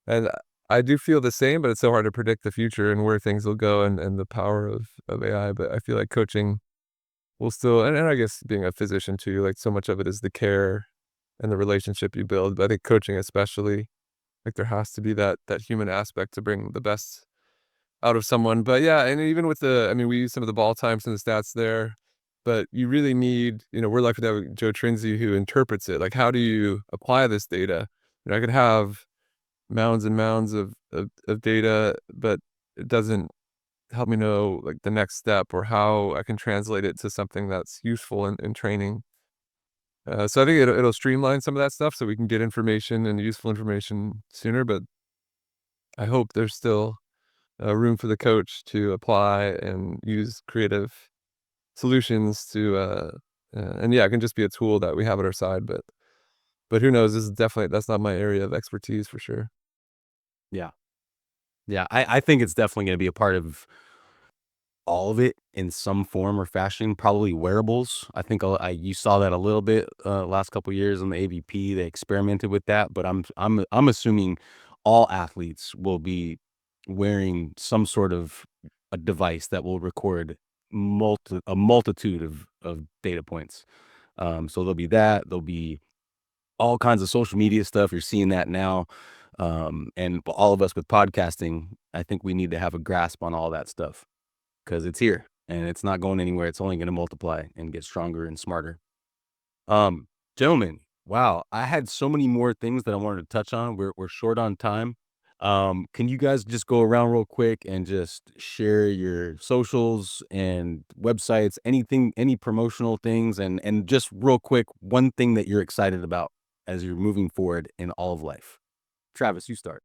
And I do feel the same, but it's so hard to predict the future and where things will go and the power of AI. But I feel like coaching will still, and I guess being a physician too, like so much of it is the care and the relationship you build. But I think coaching especially, like there has to be that human aspect to bring the best out of someone. But yeah, and even with I mean, we use some of the ball times and the stats there, but you really need, we're lucky to have Joe Trinzi who interprets it. Like, how do you apply this data? I could have mounds and mounds of data, but it doesn't help me know like the next step or how I can translate it to something that's useful in training. So I think it'll streamline some of that stuff so we can get information and useful information sooner. But I hope there's still room for the coach to apply and use creative solutions to, and yeah, it can just be a tool that we have at our side. But who knows? This is definitely, that's not my area of expertise for sure. Yeah. Yeah. I think it's definitely going to be a part of all of it in some form or fashion, probably wearables. I think you saw that a little bit last couple of years on the AVP. They experimented with that, but I'm assuming all athletes will be wearing some sort of a device that will record a multitude of data points. So there'll be that. There'll be all kinds of social media stuff. You're seeing that now. And all of us with podcasting, I think we need to have a grasp on all that stuff because it's here and it's not going anywhere. It's only going to multiply and get stronger and smarter. Gentlemen, wow, I had so many more things that I wanted to touch on. We're short on time. Can you guys just go around real quick and just share your socials and websites, anything, any promotional things, and just real quick, one thing that you're excited about as you're moving forward in all of life? Travis, you start.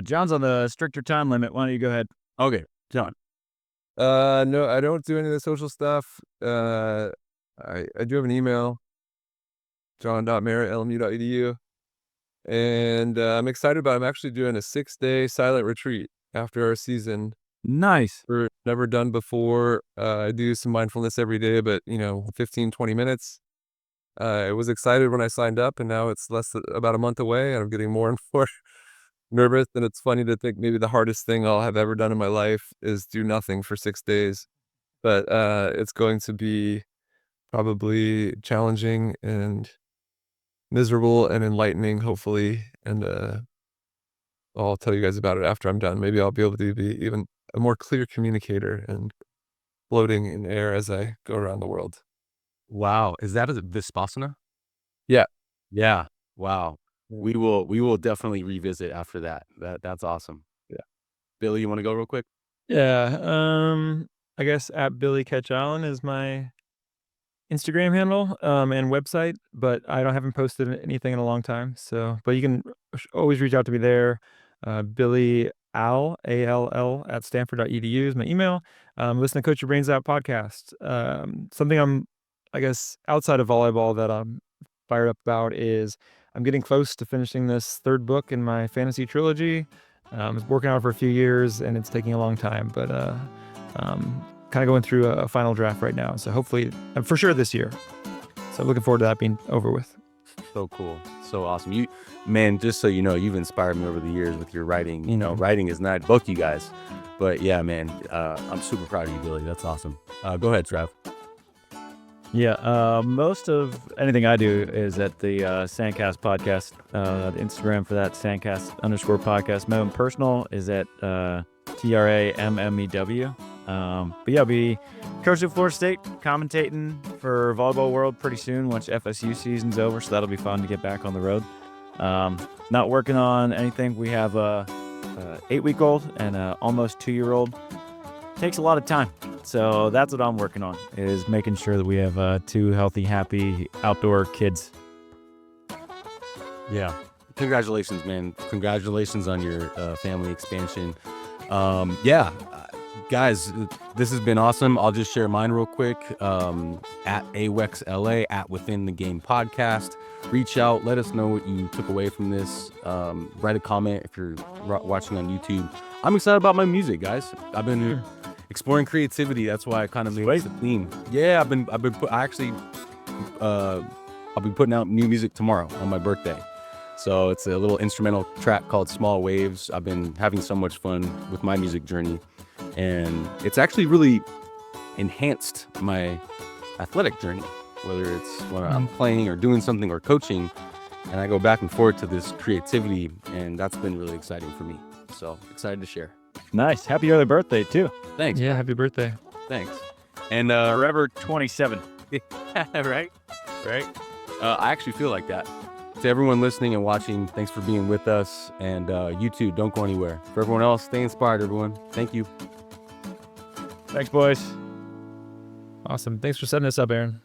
John's on the stricter time limit. Why don't you go ahead? Okay, John. No, I don't do any of the social stuff. I do have an email, john.merritt@lmu.edu. And I'm excited about, I'm actually doing a 6-day silent retreat after our season. Nice. We're never done before. I do some mindfulness every day, but 15, 20 minutes. I was excited when I signed up, and now it's about a month away, and I'm getting more and more nervous. And it's funny to think maybe the hardest thing I'll have ever done in my life is do nothing for 6 days. But it's going to be probably challenging and miserable and enlightening, hopefully. And I'll tell you guys about it after I'm done. Maybe I'll be able to be even a more clear communicator and floating in air as I go around the world. Wow, is that a Vipassana? Yeah. Yeah. Wow. We will definitely revisit after that. That's awesome. Yeah. Billy, you want to go real quick? Yeah. I guess at Billy Catch Allen is my Instagram handle and website, but I haven't posted anything in a long time. So, but you can always reach out to me there. Billy All, ALL at stanford.edu is my email. Listen to Coach Your Brains Out podcast. Something I'm, I guess, outside of volleyball that I'm fired up about is I'm getting close to finishing this third book in my fantasy trilogy. I was working on it for a few years and it's taking a long time, but kind of going through a final draft right now. So hopefully, for sure this year. So looking forward to that being over with. So cool. So awesome. Man, just so you know, you've inspired me over the years with your writing. Writing is not book, you guys. But yeah, man, I'm super proud of you, Billy. That's awesome. Go ahead, Trav. Yeah, most of anything I do is at the Sandcast podcast. The Instagram for that, Sandcast_podcast. My own personal is at TRAMMEW. But yeah, I'll be coaching at Florida State, commentating for Volleyball World pretty soon once FSU season's over, so that'll be fun to get back on the road. Not working on anything. We have a 8-week-old and a almost 2-year-old. Takes a lot of time, so that's what I'm working on, is making sure that we have 2 healthy, happy outdoor kids. Yeah. Congratulations, man. Congratulations on your family expansion. Yeah. Guys, this has been awesome. I'll just share mine real quick. At AWEXLA, at Within the Game Podcast. Reach out. Let us know what you took away from this. Write a comment if you're watching on YouTube. I'm excited about my music, guys. I've been exploring creativity. That's why I kind of made this a theme. Yeah, I'll be putting out new music tomorrow on my birthday. So it's a little instrumental track called Small Waves. I've been having so much fun with my music journey, and it's actually really enhanced my athletic journey, whether it's when I'm playing or doing something or coaching, and I go back and forth to this creativity, and that's been really exciting for me. So excited to share. Nice. Happy early birthday, too. Thanks. Yeah, happy birthday. Thanks. And Forever 27. right? I actually feel like that. To everyone listening and watching, thanks for being with us. And you too, don't go anywhere. For everyone else, stay inspired, everyone. Thank you. Thanks, boys. Awesome. Thanks for setting us up, Aaron.